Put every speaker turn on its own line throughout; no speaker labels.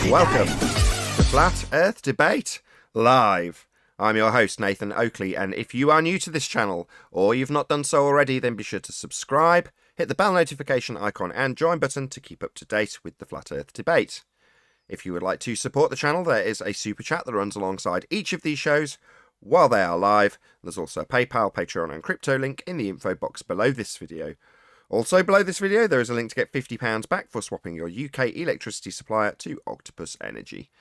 Welcome to Flat Earth Debate Live. I'm your host, Nathan Oakley, and if you are new to this channel, or you've not done so already, then be sure to subscribe, hit the bell notification icon and join button to keep up to date with the Flat Earth Debate. If you would like to support the channel, there is a super chat that runs alongside each of these shows while they are live. There's also a PayPal, Patreon and crypto link in the info box below this video. Also below this video, there is a link to get £50 back for swapping your UK electricity supplier to Octopus Energy.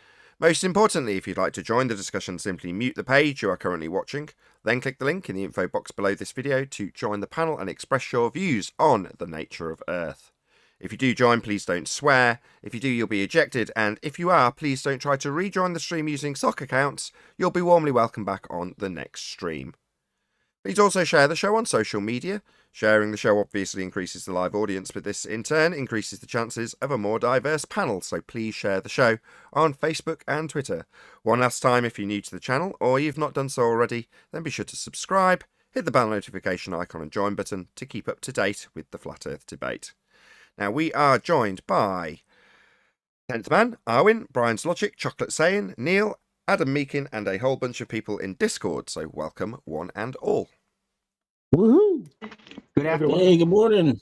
Most importantly, if you'd like to join the discussion, simply mute the page you are currently watching, then click the link in the info box below this video to join the panel and express your views on the nature of Earth. If you do join, please don't swear. If you do, you'll be ejected, and if you are, please don't try to rejoin the stream using sock accounts. You'll be warmly welcomed back on the next stream. Please also share the show on social media. Sharing the show obviously increases the live audience, but this in turn increases the chances of a more diverse panel, so please share the show on Facebook and Twitter. One last time, if you're new to the channel or you've not done so already, then be sure to subscribe, hit the bell notification icon and join button to keep up to date with the Flat Earth Debate. Now we are joined by 10th Man, Arwin, Brian's Logic, Chocolate Sayin, Neil, Adam Meakin and a whole bunch of people in Discord, so welcome one and all.
Woohoo!
Good afternoon.
Hey, good morning.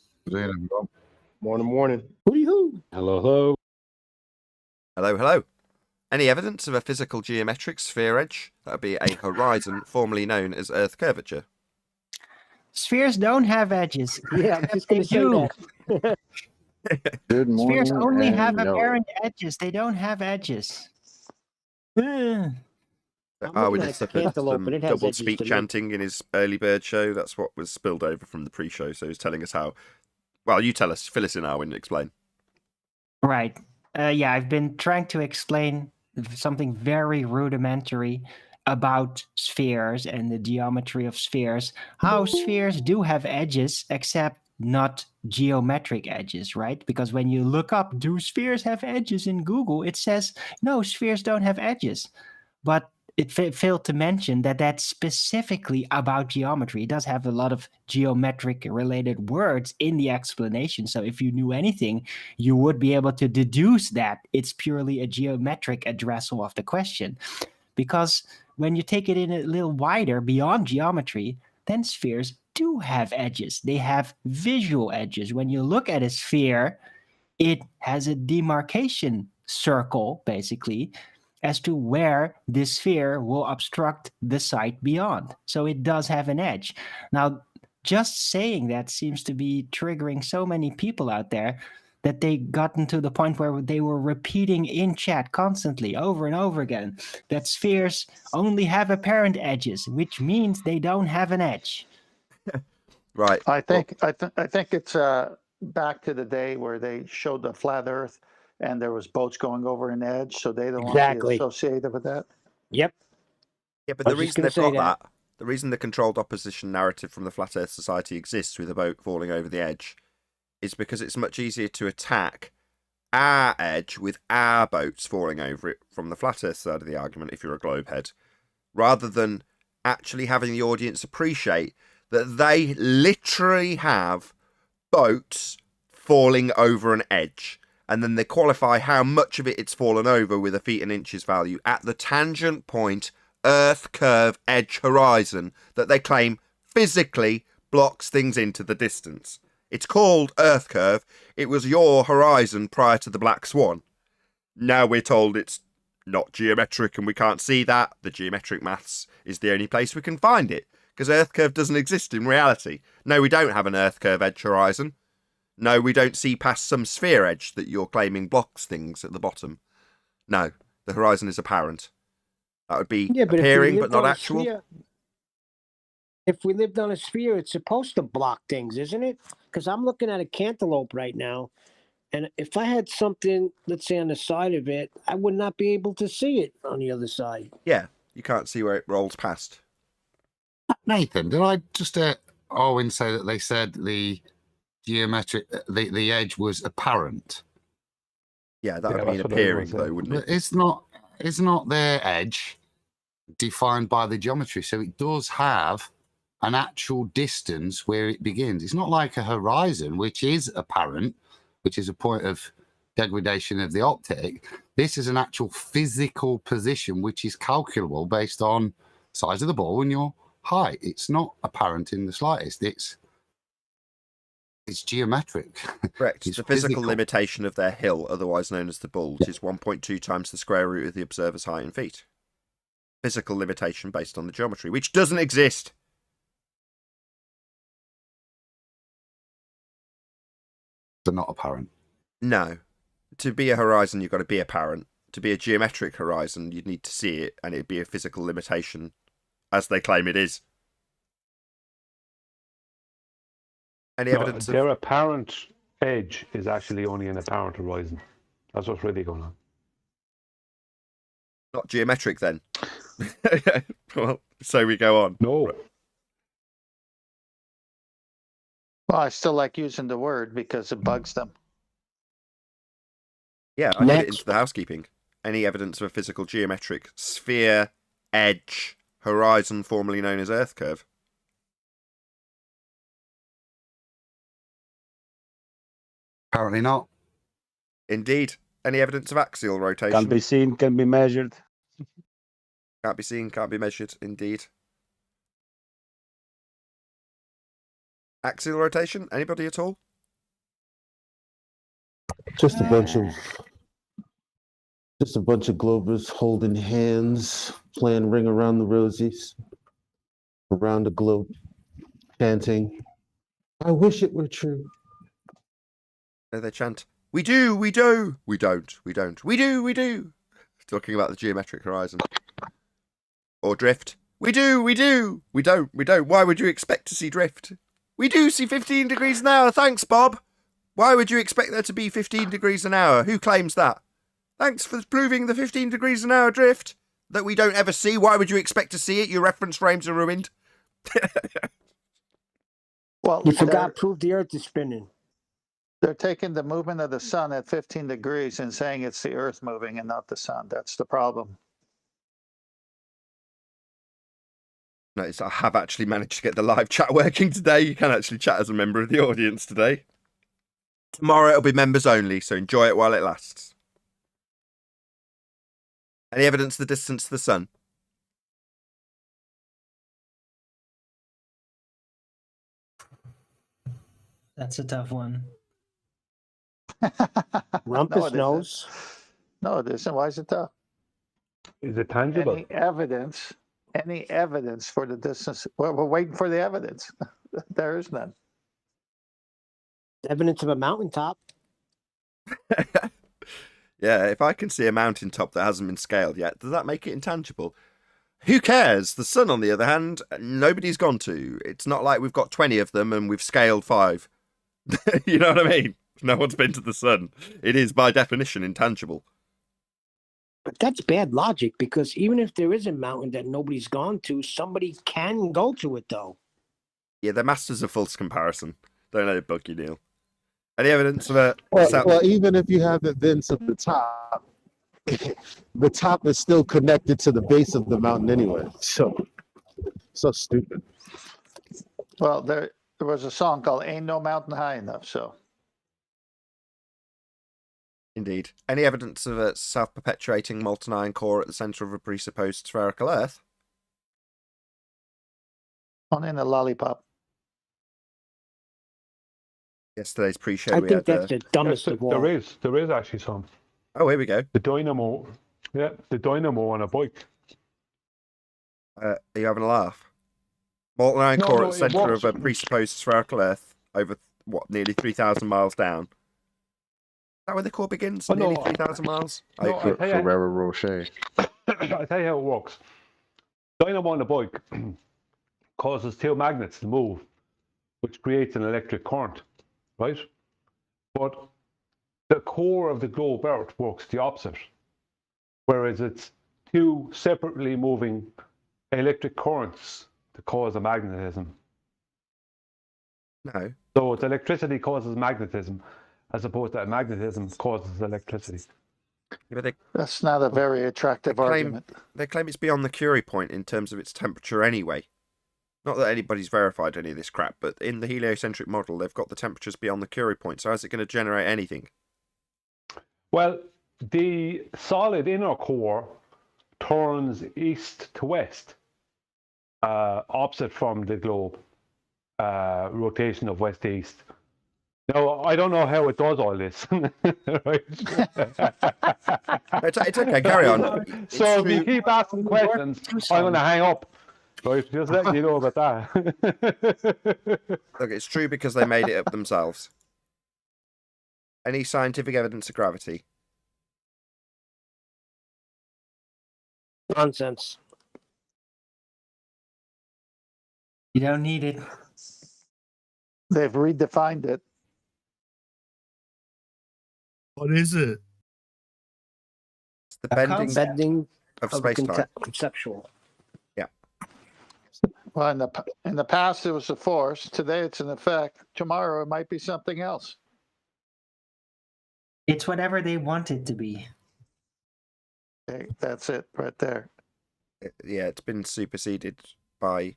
Morning.
Hooty-hoo.
Hello.
Hello. Any evidence of a physical geometric sphere edge? That would be a horizon formerly known as Earth curvature.
Spheres don't have edges.
Yeah, I'm just going to say that.
Good morning.
Spheres only
and
have
no.
apparent edges. They don't have edges.
I'm
Arwin
looking
has
at the
suffered
cantaloupe,
some
and it has
double
edges
speak
to me.
chanting in his early bird show. That's what was spilled over from the pre-show. So he's telling us how. Well, you tell us. Fill us in, Arwin. Explain.
Right. Yeah, I've been trying to explain something very rudimentary about spheres and the geometry of spheres. How spheres do have edges, except not geometric edges, right? Because when you look up, do spheres have edges in Google, it says, no, spheres don't have edges. But it failed to mention that that's specifically about geometry. It does have a lot of geometric related words in the explanation. So if you knew anything, you would be able to deduce that it's purely a geometric addressal of the question. Because when you take it in a little wider beyond geometry, then spheres do have edges. They have visual edges. When you look at a sphere, it has a demarcation circle, basically, as to where this sphere will obstruct the site beyond. So it does have an edge. Now, just saying that seems to be triggering so many people out there that they gotten to the point where they were repeating in chat constantly over and over again that spheres only have apparent edges, which means they don't have an edge.
Right.
I think it's back to the day where they showed the flat Earth and there was boats going over an edge, so they don't want to
Exactly.
be associated with that.
Yep.
Yeah, but
I
the
was just
reason
gonna
they've
say
got
that.
that, the reason the controlled opposition narrative from the Flat Earth Society exists with a boat falling over the edge is because it's much easier to attack our edge with our boats falling over it from the Flat Earth side of the argument if you're a globehead, rather than actually having the audience appreciate that they literally have boats falling over an edge, and then they qualify how much of it's fallen over with a feet and inches value at the tangent point Earth curve edge horizon that they claim physically blocks things into the distance. It's called Earth curve. It was your horizon prior to the Black Swan. Now we're told it's not geometric and we can't see that. The geometric maths is the only place we can find it, because Earth curve doesn't exist in reality. No, we don't have an Earth curve edge horizon. No, we don't see past some sphere edge that you're claiming blocks things at the bottom. No, the horizon is apparent. That would be appearing but not actual.
If we lived on a sphere, it's supposed to block things, isn't it? Because I'm looking at a cantaloupe right now, and if I had something, let's say, on the side of it, I would not be able to see it on the other side.
Yeah, you can't see where it rolls past.
Nathan, did I just Owen say that they said the geometric, the edge was apparent?
Yeah, that would
that's
mean
what
appearing
everyone said.
though, wouldn't
But
it?
it's not their edge defined by the geometry, so it does have an actual distance where it begins. It's not like a horizon, which is apparent, which is a point of degradation of the optic. This is an actual physical position which is calculable based on size of the ball and your height. It's not apparent in the slightest. It's geometric.
Correct.
It's
The physical
physical.
limitation of their hill, otherwise known as the bulge, is 1.2 times the square root of the observer's height in feet. Physical limitation based on the geometry, which doesn't exist.
They're not apparent.
No. To be a horizon, you've got to be apparent. To be a geometric horizon, you'd need to see it, and it'd be a physical limitation, as they claim it is. Any evidence
Their
of...
apparent edge is actually only an apparent horizon. That's what's really going on.
Not geometric, then? Well, so we go on.
No.
Well, I still like using the word because it bugs them.
Yeah, I get it
Next.
into the housekeeping. Any evidence of a physical geometric sphere, edge, horizon, formerly known as Earth curve?
Apparently not.
Indeed. Any evidence of axial rotation?
Can be seen, can be measured.
Can't be seen, can't be measured. Indeed. Axial rotation? Anybody at all?
Just a bunch of Globers holding hands, playing Ring Around the Rosies around the globe, chanting, "I wish it were true."
No, they chant, "We do, we do, we don't, we don't, we do, we do." Talking about the geometric horizon. Or drift. We do, we do, we don't, we don't. Why would you expect to see drift? We do see 15 degrees an hour, thanks, Bob. Why would you expect there to be 15 degrees an hour? Who claims that? Thanks for proving the 15 degrees an hour drift that we don't ever see. Why would you expect to see it? Your reference frames are ruined.
Well,
You forgot prove the Earth is spinning.
they're taking the movement of the sun at 15 degrees and saying it's the Earth moving and not the sun. That's the problem.
Notice I have actually managed to get the live chat working today. You can actually chat as a member of the audience today. Tomorrow it'll be members only, so enjoy it while it lasts. Any evidence of the distance to the sun?
That's a tough one.
Rumpus
it isn't.
knows.
No, it isn't. Why is it tough?
Is it tangible?
Any evidence for the distance? Well, we're waiting for the evidence. There is none.
Evidence of a mountaintop.
Yeah, if I can see a mountaintop that hasn't been scaled yet, does that make it intangible? Who cares? The sun, on the other hand, nobody's gone to. It's not like we've got 20 of them and we've scaled 5. You know what I mean? No one's been to the sun. It is, by definition, intangible.
But that's bad logic because even if there is a mountain that nobody's gone to, somebody can go to it though.
Yeah, they're masters of false comparison. Don't let it bug you, Neil. Any evidence of a...
Well, even if you have events at the top, the top is still connected to the base of the mountain anyway. So stupid.
Well, there was a song called "Ain't No Mountain High Enough." So
Indeed. Any evidence of a self-perpetuating molten iron core at the centre of a presupposed spherical Earth?
on in a lollipop.
Yesterday's pre-show
I
we
think
had...
that's the dumbest of all.
There is actually some.
Oh, here we go.
The dynamo on a bike.
Are you having a laugh? Molten iron
No,
core
no,
at the
it
centre of a
works.
presupposed spherical Earth over, what, nearly 3,000 miles down? Is that where the core begins?
Oh, no.
Nearly 3,000 miles?
No,
Oh,
I tell you-
Ferrero Rocher.
I'll tell you how it works. Dynamo on a bike causes two magnets to move, which creates an electric current, right? But the core of the globe Earth works the opposite, whereas it's two separately moving electric currents that cause a magnetism.
no.
So it's electricity causes magnetism, as opposed to magnetism causes electricity.
Yeah, but
That's not a very attractive argument.
they claim it's beyond the Curie point in terms of its temperature anyway. Not that anybody's verified any of this crap, but in the heliocentric model, they've got the temperatures beyond the Curie point, so how's it going to generate anything?
Well, the solid inner core turns east to west, opposite from the globe, rotation of west to east. Now, I don't know how it does all this. Right?
It's okay, carry on. It's
So if you
true.
keep asking questions, I'm going to hang up. Right? Just letting you know about that.
Look, it's true because they made it up themselves. Any scientific evidence of gravity?
Nonsense.
You don't need it.
They've redefined it.
What is it?
It's the
A
bending
concept.
Bending
of
of
space-time.
conceptual.
Well, in the past, it was a force. Today, it's an effect. Tomorrow, it might be something else.
It's whatever they want it to be.
Okay, that's it right there.
Yeah, it's been superseded by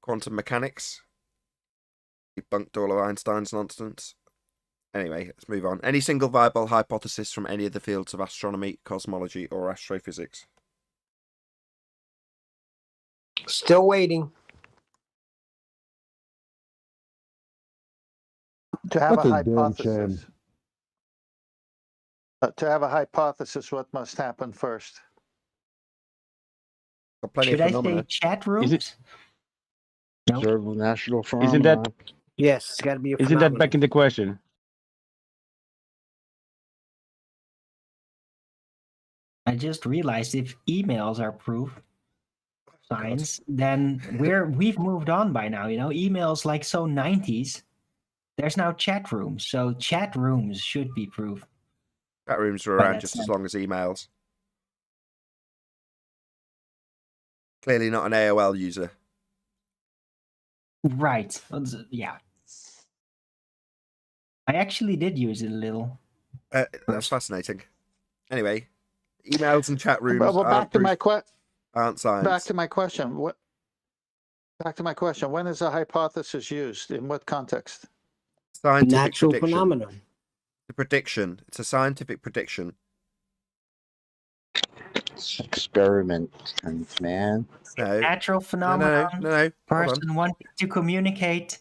quantum mechanics. Debunked all of Einstein's nonsense. Anyway, let's move on. Any single viable hypothesis from any of the fields of astronomy, cosmology, or astrophysics?
Still waiting.
To have
What
a
a damn
hypothesis. To have a hypothesis, what must happen first?
Got plenty
Should
of
I say
phenomena.
chat rooms? No.
Observe national
Isn't that-
phenomena.
Yes, it's got to be a
Isn't that
phenomenon.
begging the question?
I just realized if emails are proof science, then we've moved on by now. You know, emails like so 90s. There's now chat rooms, so chat rooms should be proof.
Chat rooms were
By
around
that
just as
sense.
long as emails. Clearly not an AOL user.
Right. Yeah. I actually did use it a little.
That's
First.
fascinating. Anyway, emails and chat rooms
Well,
aren't, proof, aren't
back
science.
to my question. Back to my question. When is a hypothesis used? In what context?
Scientific
Natural
prediction.
phenomenon.
The prediction. It's a scientific prediction.
Experiment, man.
No.
Natural
No,
phenomenon.
no, no, no. Hold on.
Person wanting to communicate.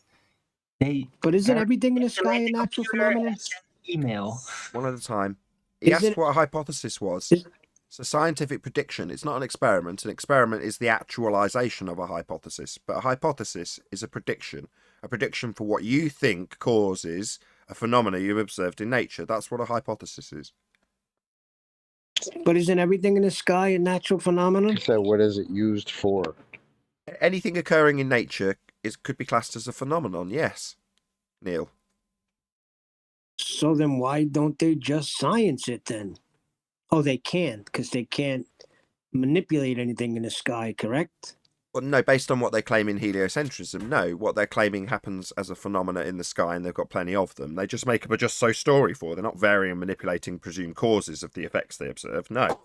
They
But isn't
They're
everything in the sky a
manipulate the
natural
computer
phenomenon?
and send email.
One at a time. He
Is
asked
it-
what a hypothesis was.
is-
It's a scientific prediction. It's not an experiment. An experiment is the actualization of a hypothesis. But a hypothesis is a prediction for what you think causes a phenomena you've observed in nature. That's what a hypothesis is.
But isn't everything in the sky a natural phenomenon?
So what is it used for?
Anything occurring in nature could be classed as a phenomenon, yes. Neil.
So then why don't they just science it then? Oh, they can't, because they can't manipulate anything in the sky, correct?
Well, no, based on what they claim in heliocentrism, no. What they're claiming happens as a phenomena in the sky, and they've got plenty of them. They just make up a just so story for. They're not varying and manipulating presumed causes of the effects they observe. No.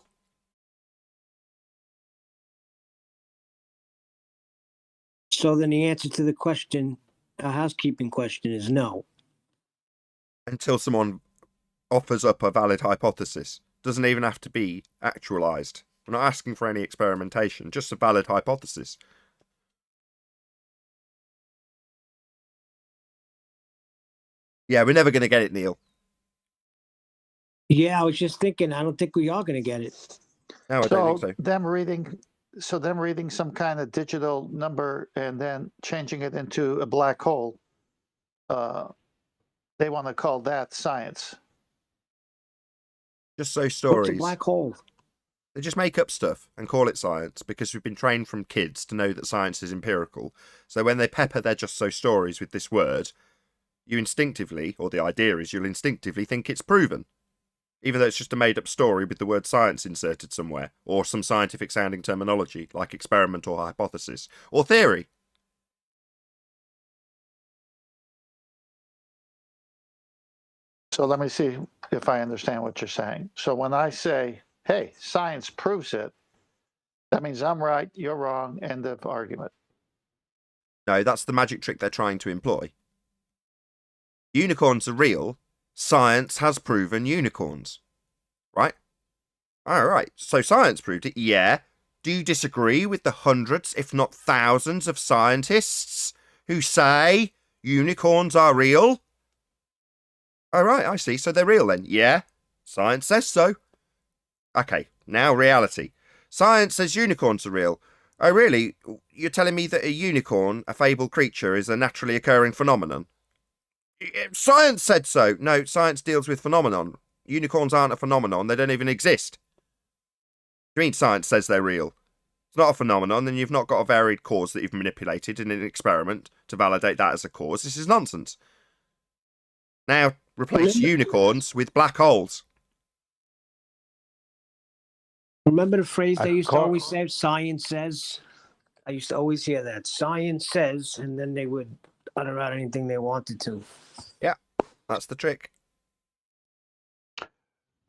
So then the answer to the question, a housekeeping question, is no.
Until someone offers up a valid hypothesis. Doesn't even have to be actualized. We're not asking for any experimentation, just a valid hypothesis. Yeah, we're never going to get it, Neil.
Yeah, I was just thinking, I don't think we are going to get it.
No, I don't think so.
them reading some kind of digital number and then changing it into a black hole, they want to call that science.
Just so
What's
stories.
a black hole?
They just make up stuff and call it science because we've been trained from kids to know that science is empirical. So when they pepper their just so stories with this word, you instinctively, or the idea is you'll instinctively think it's proven. Even though it's just a made up story with the word science inserted somewhere, or some scientific sounding terminology like experiment or hypothesis, or theory.
So let me see if I understand what you're saying. So when I say, hey, science proves it, that means I'm right, you're wrong, end of argument.
No, that's the magic trick they're trying to employ. Unicorns are real. Science has proven unicorns. right? All right. So science proved it. Yeah. Do you disagree with the hundreds, if not thousands, of scientists who say unicorns are real? All right, I see. So they're real then. Yeah. Science says so. Okay, now reality. Science says unicorns are real. Oh, really? You're telling me that a unicorn, a fabled creature, is a naturally occurring phenomenon? Science said so. No, science deals with phenomenon. Unicorns aren't a phenomenon. They don't even exist. You mean science says they're real? It's not a phenomenon, then you've not got a varied cause that you've manipulated in an experiment to validate that as a cause. This is nonsense. Now, replace unicorns with black holes.
Remember the phrase they used to
Cor-
always say, science says? I used to always hear that. Science says, and then they would utter out anything they wanted to.
Yeah, that's the trick.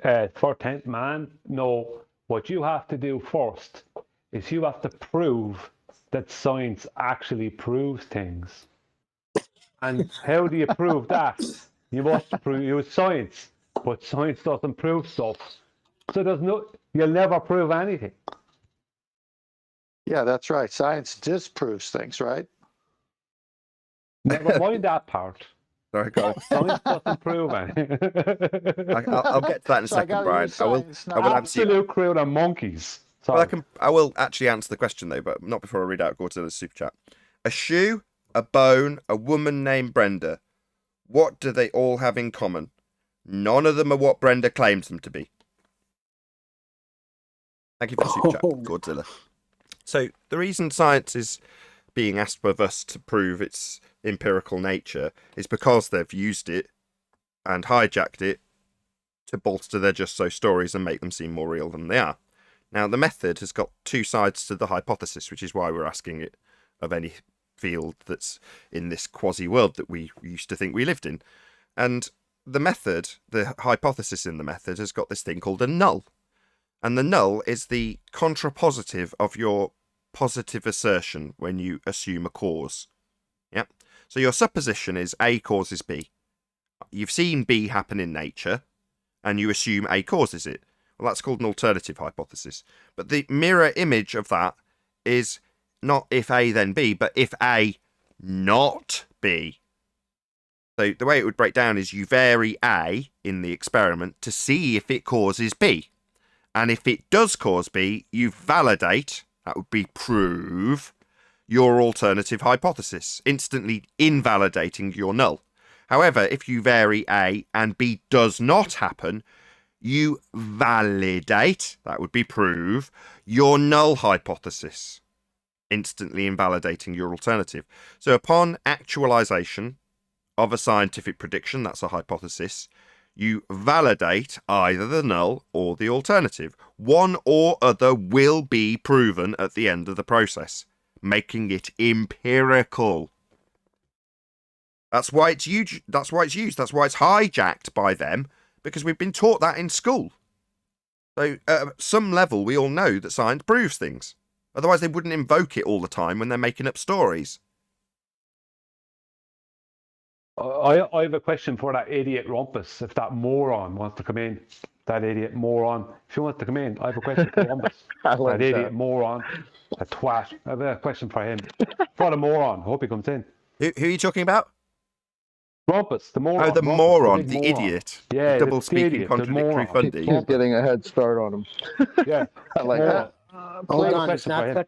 For 10th man, no. What you have to do first is you have to prove that science actually proves things. And how do you prove that? You must use science, but science doesn't prove stuff. So you'll never prove anything.
Yeah, that's right. Science disproves things, right?
Never mind that part.
Sorry, guys.
Science doesn't prove anything.
I'll get to that in a
So I
second,
gotta
Brian.
use
I will
science, not
answer you.
Absolute crowd of monkeys.
Well,
Sorry.
I will actually answer the question though, but not before I read out Gordilla's super chat. A shoe, a bone, a woman named Brenda. What do they all have in common? None of them are what Brenda claims them to be. Thank you for the super chat, Godzilla. So the reason science is being asked of us to prove its empirical nature is because they've used it and hijacked it to bolster their just so stories and make them seem more real than they are. Now, the method has got two sides to the hypothesis, which is why we're asking it of any field that's in this quasi-world that we used to think we lived in. And the method, the hypothesis in the method, has got this thing called a null. And the null is the contrapositive of your positive assertion when you assume a cause. Yeah. So your supposition is A causes B. You've seen B happen in nature, and you assume A causes it. Well, that's called an alternative hypothesis. But the mirror image of that is not if A then B, but if A not B. So the way it would break down is you vary A in the experiment to see if it causes B. And if it does cause B, you validate, that would be prove, your alternative hypothesis, instantly invalidating your null. However, if you vary A and B does not happen, you validate, that would be prove, your null hypothesis, instantly invalidating your alternative. So upon actualization of a scientific prediction, that's a hypothesis, you validate either the null or the alternative. One or other will be proven at the end of the process, making it empirical. That's why it's used. That's why it's hijacked by them, because we've been taught that in school. So at some level, we all know that science proves things. Otherwise, they wouldn't invoke it all the time when they're making up stories.
I have a question for that idiot Rumpus. If that moron wants to come in, that idiot moron. If he wants to come in, I have a question for Rumpus.
I like
that idiot
that.
moron, a twat. I have a question for him. For the moron. Hope he comes in.
Who are you talking about?
Rumpus, the moron.
Oh, the
Rumpus,
moron,
big
the idiot.
Yeah,
the double
the
speaking,
idiot, the
contradictory
moron.
Fundy.
He's getting a head start on him.
Yeah,
I like
moron.
that.
Hold
have a
on,
question for him.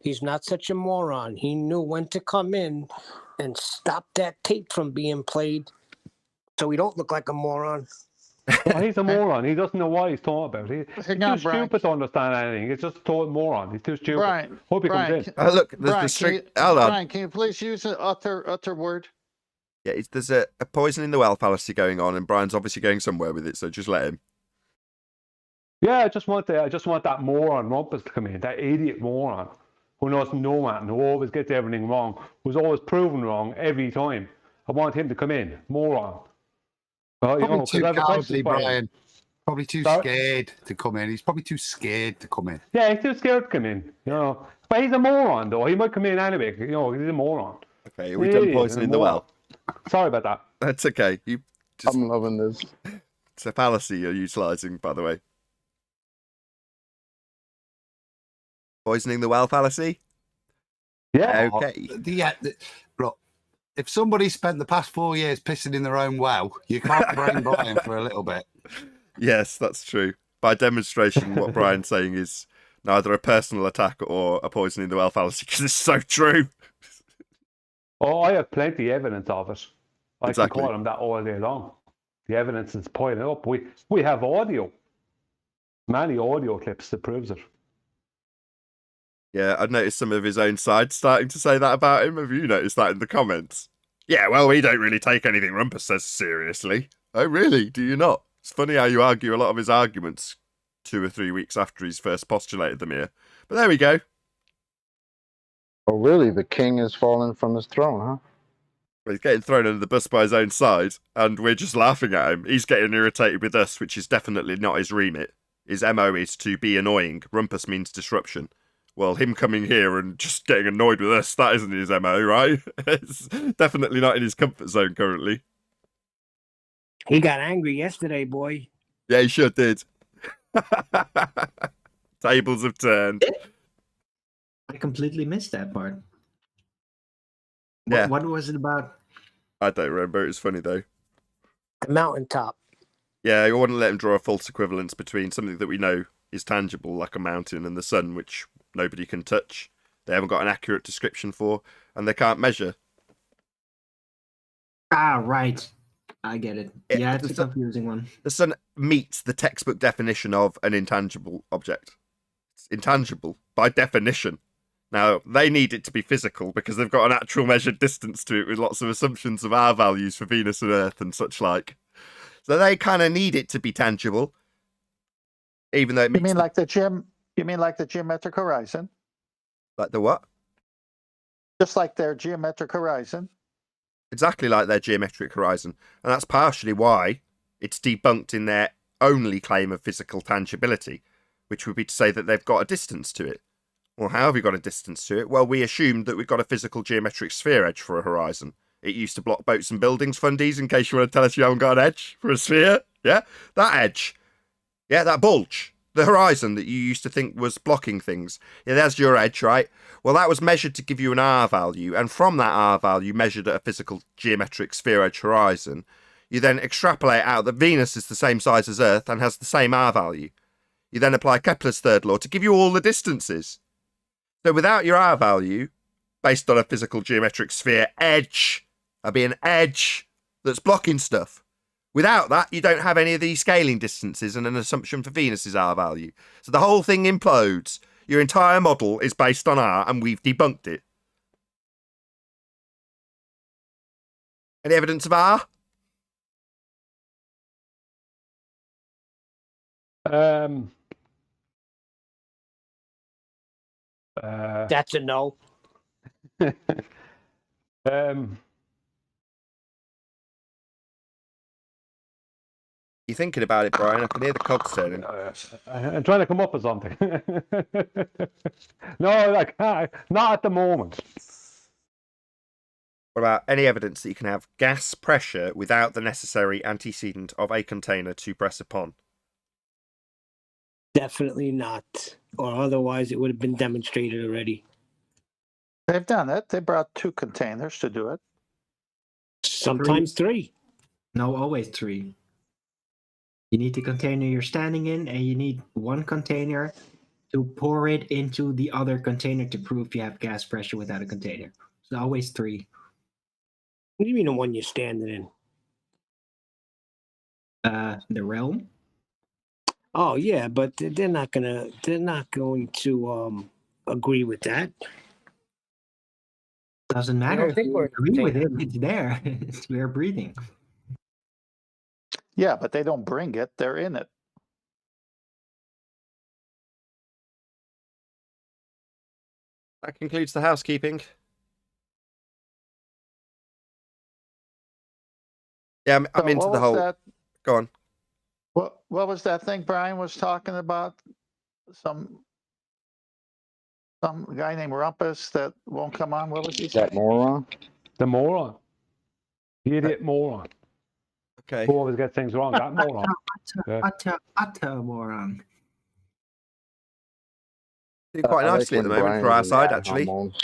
he's not such a moron. He knew when to come in and stop that tape from being played so he don't look like a moron.
Oh, he's a moron. He doesn't know what he's talking about. He's
Hang
too
on, Brian.
stupid to understand anything. He's just a total moron. He's too stupid.
Brian,
Hope he
Brian,
comes in.
Oh, look, there's
Brian,
the strict. Hold on.
Brian, can you please use an utter word?
Yeah, there's a poison in the well fallacy going on, and Brian's obviously going somewhere with it, so just let him.
Yeah, I just want that moron Rumpus to come in. That idiot moron who knows no man, who always gets everything wrong, who's always proven wrong every time. I want him to come in. Moron.
Probably too
I have a question
cowardly,
for him.
Brian. Probably too
Sorry?
scared to come in. He's probably too scared to come in.
Yeah, he's too scared to come in. But he's a moron, though. He might come in anyway. He's a moron.
Okay, we've done poison in the well.
Sorry about that.
That's okay.
I'm loving this.
It's a fallacy you're utilising, by the way. Poisoning the well fallacy?
Yeah.
Okay.
Look, if somebody spent the past 4 years pissing in their own well, you can't blame Brian for a little bit.
Yes, that's true. By demonstration, what Brian's saying is neither a personal attack or a poisoning the well fallacy, because it's so true.
Oh, I have plenty of evidence of it. I
Exactly.
can call them that all day long. The evidence is piling up. We have audio. Many audio clips that proves it.
Yeah, I've noticed some of his own side starting to say that about him. Have you noticed that in the comments? Yeah, well, we don't really take anything Rumpus says seriously. Oh, really? Do you not? It's funny how you argue a lot of his arguments 2 or 3 weeks after he's first postulated them here. But there we go.
Oh, really? The king has fallen from his throne, huh?
Well, he's getting thrown under the bus by his own side, and we're just laughing at him. He's getting irritated with us, which is definitely not his remit. His MO is to be annoying. Rumpus means disruption. Well, him coming here and just getting annoyed with us, that isn't his MO, right? It's definitely not in his comfort zone currently.
He got angry yesterday, boy.
Yeah, he sure did. Tables have turned.
I completely missed that part.
Yeah.
What was it about?
I don't remember. It was funny, though.
The mountaintop.
Yeah, I wouldn't let him draw a false equivalence between something that we know is tangible, like a mountain, and the sun, which nobody can touch. They haven't got an accurate description for, and they can't measure.
Ah, right. I get it. Yeah, it's a
the
confusing one.
The sun meets the textbook definition of an intangible object. It's intangible by definition. Now, they need it to be physical because they've got an actual measured distance to it with lots of assumptions of our values for Venus and Earth and such like. So they kind of need it to be tangible, even though it meets
You mean like the geometric horizon?
like the what?
Just like their geometric horizon.
Exactly like their geometric horizon. And that's partially why it's debunked in their only claim of physical tangibility, which would be to say that they've got a distance to it. Well, how have we got a distance to it? Well, we assumed that we've got a physical geometric sphere edge for a horizon. It used to block boats and buildings, fundies, in case you want to tell us you haven't got an edge for a sphere. Yeah, that edge. Yeah, that bulge. The horizon that you used to think was blocking things. Yeah, there's your edge, right? Well, that was measured to give you an R value, and from that R value measured at a physical geometric sphere edge horizon, you then extrapolate out that Venus is the same size as Earth and has the same R value. You then apply Kepler's third law to give you all the distances. So without your R value, based on a physical geometric sphere edge, that'd be an edge that's blocking stuff. Without that, you don't have any of these scaling distances and an assumption for Venus's R value. So the whole thing implodes. Your entire model is based on R, and we've debunked it. Any evidence of R?
That's a no.
You're thinking about it, Brian. I can hear the cogs turning.
I'm trying to come up with something. No, like not at the moment.
What about any evidence that you can have gas pressure without the necessary antecedent of a container to press upon?
Definitely not. Or otherwise it would have been demonstrated already.
They've done it. They brought 2 containers to do it.
Sometimes 3.
No, always 3. You need the container you're standing in, and you need 1 container to pour it into the other container to prove you have gas pressure without a container. So always 3.
What do you mean the one you're standing in?
The realm.
Oh yeah, but they're not going to agree with that.
Doesn't matter.
don't
If
think
you
we're
agree with it.
container.
It's there. It's we're breathing.
Yeah, but they don't bring it. They're in it.
That concludes the housekeeping. Yeah, I'm
So
into
what
the
was
whole...
that?
Go on.
What was that thing Brian was talking about? Some guy named Rumpus that won't come on. What was he saying?
That moron?
The moron. The idiot moron.
Okay.
Who always gets things wrong. That moron. Yeah.
Utter moron.
Doing quite
I like
nicely at the
when
moment for our
Brian's in
side,
bad
actually.
hormones.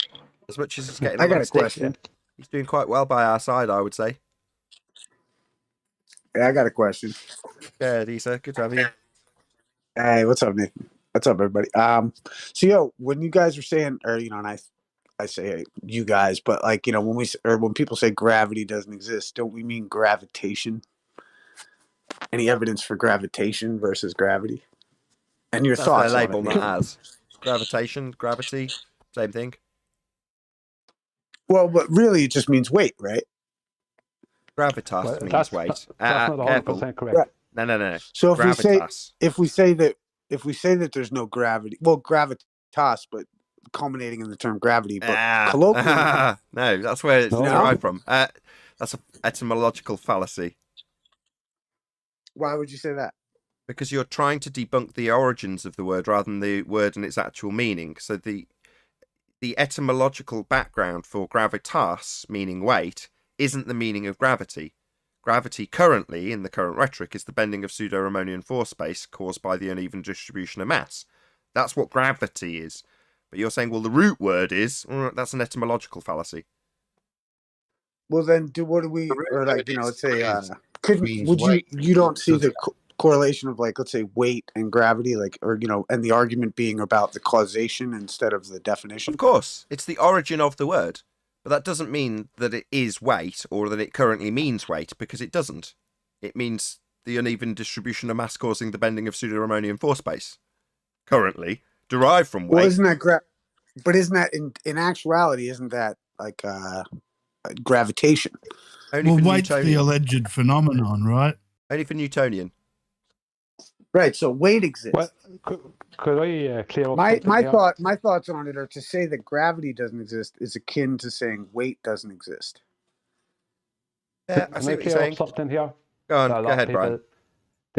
As much as he's getting
I
a lot
got
of
a
stick,
question.
he's doing quite well by our side, I would say.
Yeah, I got a question.
Yeah, Lisa, good to have you.
Hey, what's up, Nathan? What's up, everybody? So when you guys are saying, or and I say you guys, but like when people say gravity doesn't exist, don't we mean gravitation? Any evidence for gravitation versus gravity? And your
That's their
thoughts on
label,
it?
not
Nathan?
as. Gravitation, gravity, same thing.
Well, but really, it just means weight, right?
Gravitas
Well,
means
that's
weight.
that's not
Careful.
100% correct.
Right.
No.
So if
Gravitas.
we say that there's no gravity, well, gravitas, but culminating in the term gravity, but colloquially,
no, that's where it's
No.
derived from. That's an etymological fallacy.
why would you say that?
Because you're trying to debunk the origins of the word rather than the word and its actual meaning. So the etymological background for gravitas, meaning weight, isn't the meaning of gravity. Gravity currently, in the current rhetoric, is the bending of pseudo-Riemannian force space caused by the uneven distribution of mass. That's what gravity is. But you're saying, well, the root word is... that's an etymological fallacy.
Well, then, let's say,
means
would
weight.
you don't see
Doesn't-
the correlation of let's say weight and gravity, and the argument being about the causation instead of the definition?
Of course, it's the origin of the word. But that doesn't mean that it is weight or that it currently means weight, because it doesn't. It means the uneven distribution of mass causing the bending of pseudo-Riemannian force space. Currently, derived from weight.
Well, isn't that in actuality, isn't that like gravitation?
Only
Well,
for
weight's the
Newtonian.
alleged phenomenon, right?
Only for Newtonian.
Right. So weight exists.
Well, could I clear up
My
something here?
my thoughts on it are to say that gravity doesn't exist is akin to saying weight doesn't exist.
Yeah, I
Can
see
I
what you're
clear up
saying.
something here?
Go on,
A
go
lot of
ahead, Brian.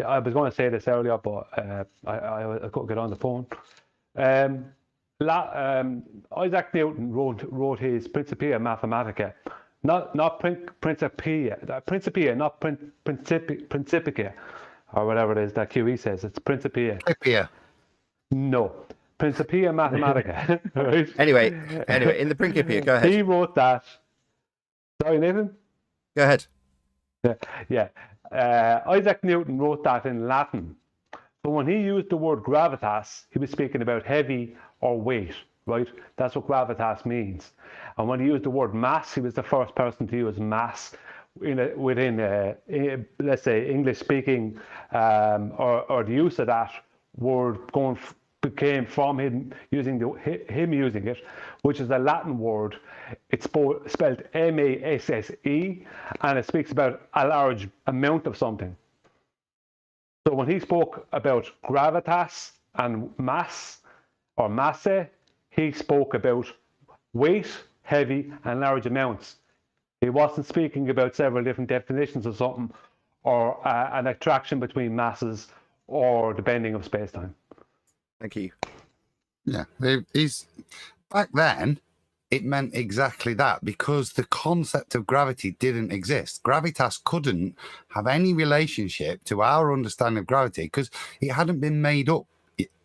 I was going to say this earlier, but I couldn't get on the phone. Isaac Newton wrote his Principia Mathematica, not Principia, not Principia, or whatever it is that QE says. It's Principia.
Principia.
No, Principia Mathematica. Right?
Anyway, in the Principia, go ahead.
He wrote that. Sorry, Nathan.
Go ahead.
Yeah. Isaac Newton wrote that in Latin. So when he used the word gravitas, he was speaking about heavy or weight, right? That's what gravitas means. And when he used the word mass, he was the first person to use mass within, let's say, English speaking, or the use of that word became from him using it, which is a Latin word. It's spelled M-A-S-S-E, and it speaks about a large amount of something. So when he spoke about gravitas and mass, or masse, he spoke about weight, heavy, and large amounts. He wasn't speaking about several different definitions of something, or an attraction between masses, or the bending of space-time.
Thank you.
Yeah, back then, it meant exactly that, because the concept of gravity didn't exist. Gravitas couldn't have any relationship to our understanding of gravity because it hadn't been made up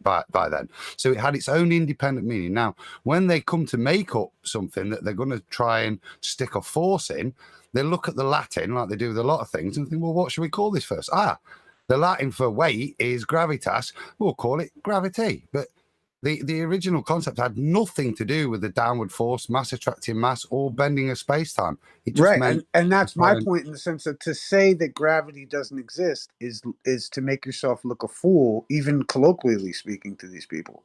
by then. So it had its own independent meaning. Now, when they come to make up something that they're going to try and stick a force in, they look at the Latin, like they do with a lot of things, and think, well, what should we call this first? The Latin for weight is gravitas. We'll call it gravity. But the original concept had nothing to do with the downward force, mass attracting mass, or bending of space-time. It just
Right,
meant
and that's my point in the sense that to say that gravity doesn't exist is to make yourself look a fool, even colloquially speaking to these people.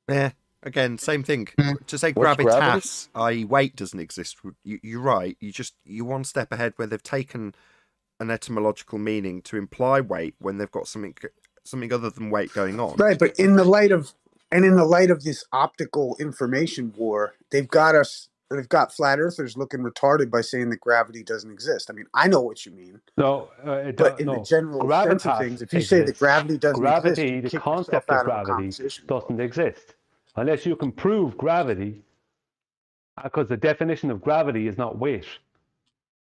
Yeah, again, same thing. To say
What's
gravitas, i.e. weight, doesn't exist, you're right. You're one step ahead where they've taken an etymological meaning to imply weight when they've got something other than weight going on.
Right, but in the light of this optical information war, they've got flat earthers looking retarded by saying that gravity doesn't exist. I mean, I know what you mean.
No,
But in the general sense of things, if you say that gravity doesn't exist, you
the
kick
concept
yourself
of
out of a
gravity
conversation.
doesn't exist unless you can prove gravity, because the definition of gravity is not weight.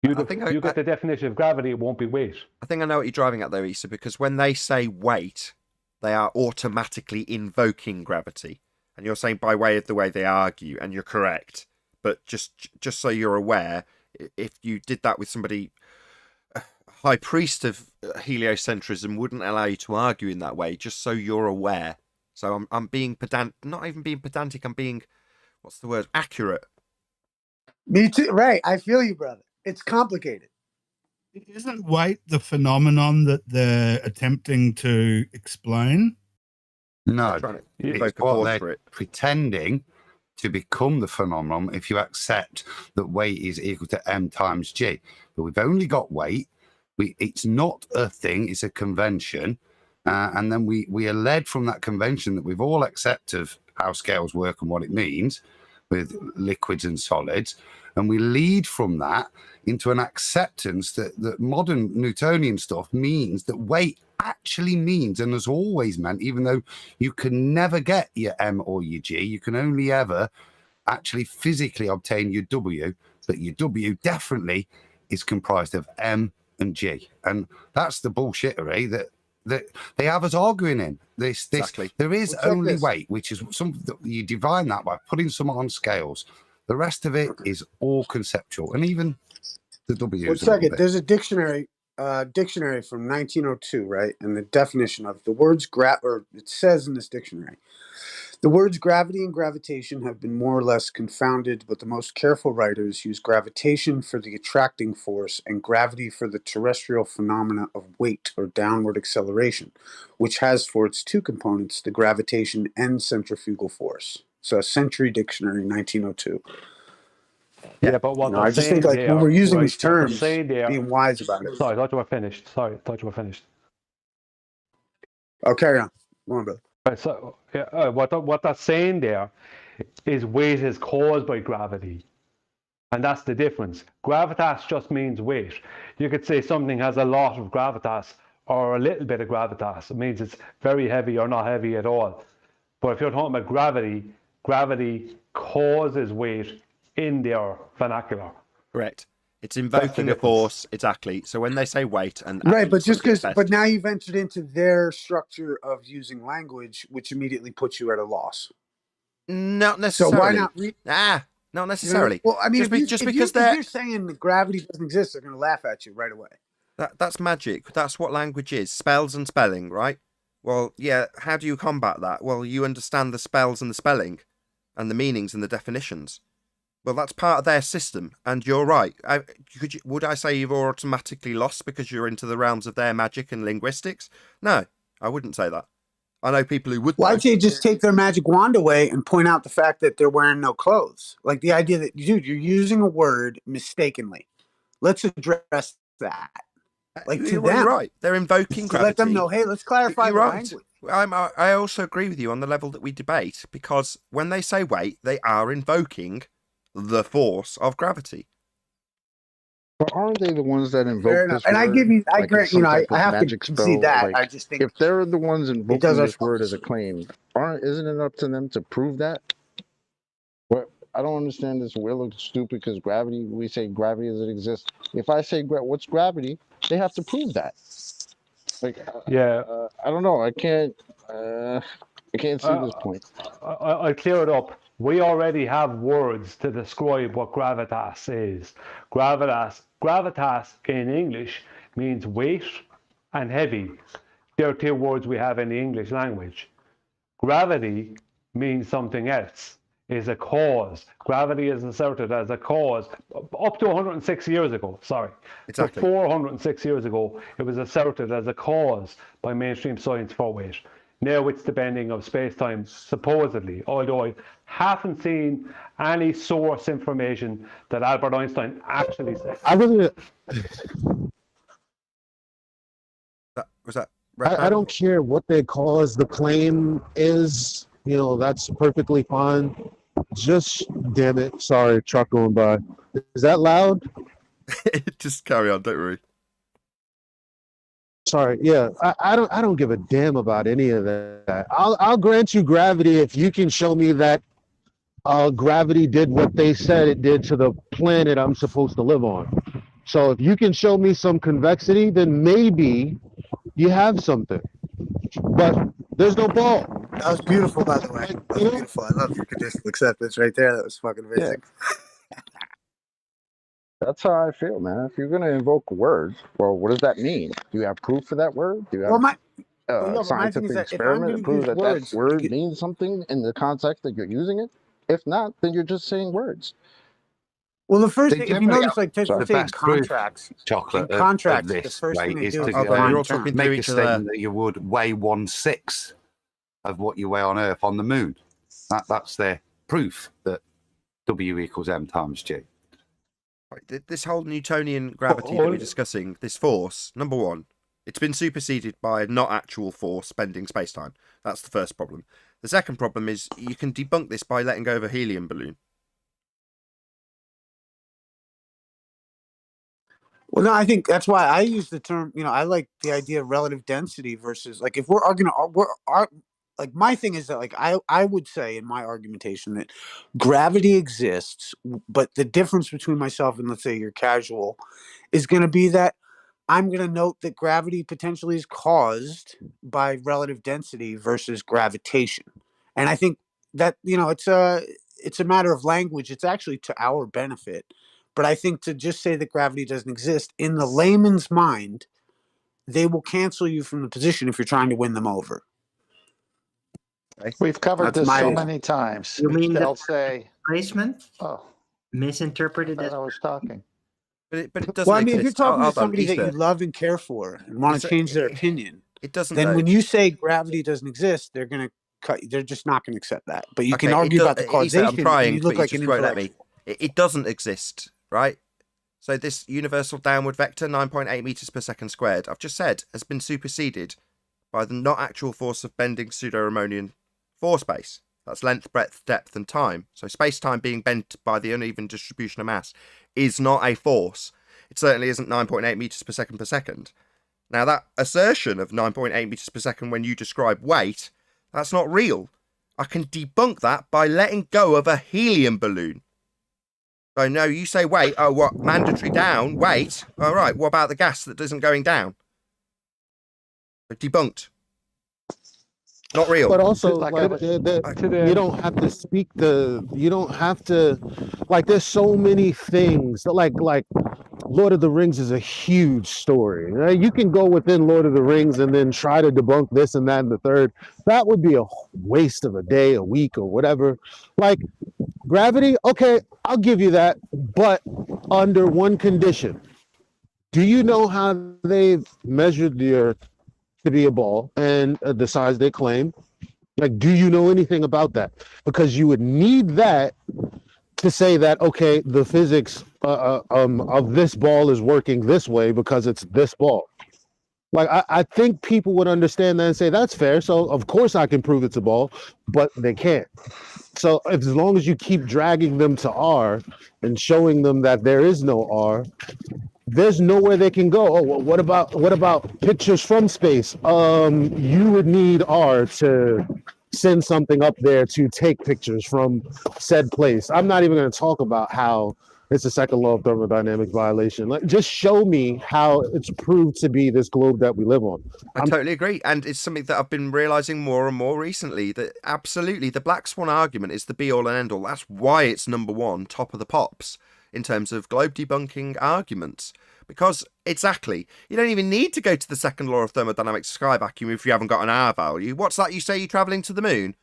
You get the definition of gravity, it won't be weight.
I think I know what you're driving at there, Issa, because when they say weight, they are automatically invoking gravity. And you're saying by way of the way they argue, and you're correct. But just so you're aware, if you did that with somebody, a high priest of heliocentrism wouldn't allow you to argue in that way, just so you're aware. So I'm being pedantic, not even being pedantic, I'm being, what's the word, accurate.
Me too. Right. I feel you, brother. It's complicated.
Isn't weight the phenomenon that they're attempting to explain?
No,
Trying to
it's
invoke a
what
force
they're
for it.
pretending to become the phenomenon if you accept that weight is equal to m times g. But we've only got weight. It's not a thing, it's a convention. And then we are led from that convention that we've all accepted of how scales work and what it means with liquids and solids. And we lead from that into an acceptance that modern Newtonian stuff means that weight actually means, and has always meant, even though you can never get your M or your G, you can only ever actually physically obtain your W, but your W definitely is comprised of M and G. And that's the bullshittery that they have us arguing in. This
Exactly.
There is
Well, check
only
this.
weight, which is you divine that by putting some on scales. The rest of it is all conceptual, and even the W.
Well, check it. There's a dictionary from 1902, right? And the definition of the words it says in this dictionary, the words gravity and gravitation have been more or less confounded, but the most careful writers use gravitation for the attracting force and gravity for the terrestrial phenomena of weight or downward acceleration, which has for its two components the gravitation and centrifugal force. So, a Century Dictionary, 1902.
Yeah, but what
I just think, like, when we're using these terms, being wise about it.
Sorry, I thought you were finished. Sorry, I thought you were finished.
Oh, carry on. Go on, brother.
Right, so what that's saying there is weight is caused by gravity, and that's the difference. Gravitas just means weight. You could say something has a lot of gravitas or a little bit of gravitas. It means it's very heavy or not heavy at all. But if you're talking about gravity, gravity causes weight in their vernacular.
Correct. It's invoking a force, exactly. So when they say weight and
Right, but just because, but now you've entered into their structure of using language, which immediately puts you at a loss.
Not necessarily.
So why not?
Not necessarily.
Well, I mean,
because
if you're saying that gravity doesn't exist, they're going to laugh at you right away.
That's magic. That's what language is. Spells and spelling, right? Well, yeah. How do you combat that? Well, you understand the spells and the spelling, and the meanings and the definitions. Well, that's part of their system, and you're right. Would I say you've automatically lost because you're into the realms of their magic and linguistics? No, I wouldn't say that. I know people who would.
Well, I'd say just take their magic wand away and point out the fact that they're wearing no clothes. Like the idea that, dude, you're using a word mistakenly. Let's address that. Like to them,
you're right. They're invoking gravity.
Let them know, hey, let's clarify the language.
I also agree with you on the level that we debate, because when they say weight, they are invoking the force of gravity.
But aren't they the ones that invoke this
and
word?
I give you, I
like
grant,
some
I
type of
have
magic
to
spell?
see that.
Like,
I just think
if they're the ones invoking this
our
word as a claim, isn't it up to them to prove that? Well, I don't understand this. We're looking stupid because gravity. We say gravity doesn't exist. If I say what's gravity, they have to prove that. Like,
yeah,
I don't know. I can't see this point.
I clear it up. We already have words to describe what gravitas is. Gravitas in English means weight and heavy. There are two words we have in the English language. Gravity means something else, is a cause. Gravity is asserted as a cause up to 106 years ago, sorry.
Exactly.
Before 106 years ago, it was asserted as a cause by mainstream science for weight. Now it's the bending of space-time, supposedly, although I haven't seen any source information that Albert Einstein actually said.
I don't care what they cause the claim is. That's perfectly fine. Just, damn it, sorry, truck going by. Is that loud?
Just carry on, don't worry.
Sorry, yeah, I don't give a damn about any of that. I'll grant you gravity if you can show me that gravity did what they said it did to the planet I'm supposed to live on. So if you can show me some convexity, then maybe you have something. But There's no ball.
That was beautiful, by the way.
Like,
That
you
was
know?
beautiful. I love your conditional acceptance right there. That was fucking amazing.
That's how I feel, man. If you're gonna invoke words, well, what does that mean? Do you have proof for that word? Do you
Well,
have
but my thing is
scientific
that if I'm
experiment
going
that
to
proves
use
that
words,
that word means something in the context that you're using it? If not, then you're just saying words.
well, the first
They
thing, if you
generally
notice, like
the
people say in
best proof,
contracts,
chocolate
in
of
contracts, the
this,
first thing
right,
they
is
do is
to
Hold on, you're all
define
talking
terms.
through
make a
each other.
statement that you would weigh 1/6 of what you weigh on Earth on the moon. That's their proof that W equals M times G.
Right, this whole Newtonian gravity that we're discussing, this force, number one, it's been superseded by a not actual force bending space-time. That's the first problem. The second problem is you can debunk this by letting go of a helium balloon.
Well, no, I think that's why I use the term. You know, I like the idea of relative density versus like if we're arguing, like my thing is that like I would say in my argumentation that gravity exists, but the difference between myself and let's say your casual is going to be that I'm going to note that gravity potentially is caused by relative density versus gravitation, and I think that it's a matter of language. It's actually to our benefit. But I think to just say that gravity doesn't exist, in the layman's mind, they will cancel you from the position if you're trying to win them over.
Okay.
We've covered
That's
this so
my-
many times.
You mean
They'll
the
say,
placement
"Oh, I
misinterpreted
thought
as
I was talking."
But it doesn't
Well, I mean, if you're
exist.
talking to
Hold on,
somebody that you
Ether.
love and care for and want to change their opinion,
It doesn't.
then when you say gravity doesn't exist, they're going to cut. They're just not going to accept that. But you can
Okay,
argue about the
Ether,
causation,
I'm trying,
and you look
but you
like
just
an
won't let me.
intellectual.
It doesn't exist, right? So this universal downward vector, 9.8 meters per second squared, I've just said, has been superseded by the not actual force of bending pseudo-Riemannian force space. That's length, breadth, depth, and time. So space-time being bent by the uneven distribution of mass is not a force. It certainly isn't 9.8 meters per second. Now, that assertion of 9.8 meters per second when you describe weight, that's not real. I can debunk that by letting go of a helium balloon. So, no, you say weight. Oh, what? Mandatory down? Weight? All right, what about the gas that isn't going down? Debunked. Not real.
But also,
Like
like,
I was-
you don't have to speak you don't have to, like, there's so many things that, like Lord of the Rings is a huge story. Right? You can go within Lord of the Rings and then try to debunk this and that and the third. That would be a waste of a day, a week, or whatever. Like, gravity, okay, I'll give you that, but under one condition. Do you know how they've measured the Earth to be a ball and the size they claim? Like, do you know anything about that? Because you would need that to say that, okay, the physics of this ball is working this way because it's this ball. Like, I think people would understand that and say, that's fair. So, of course, I can prove it's a ball, but they can't. So, as long as you keep dragging them to R and showing them that there is no R, there's nowhere they can go. Oh, well, what about pictures from space? You would need R to send something up there to take pictures from said place. I'm not even going to talk about how it's a second law of thermodynamics violation. Like, just show me how it's proved to be this globe that we live on.
I totally agree. And it's something that I've been realizing more and more recently, that absolutely the black swan argument is the be all and end all. That's why it's number one, top of the pops, in terms of globe debunking arguments. Because exactly, you don't even need to go to the second law of thermodynamics sky vacuum if you haven't got an R value. What's that you say you're travelling to the moon?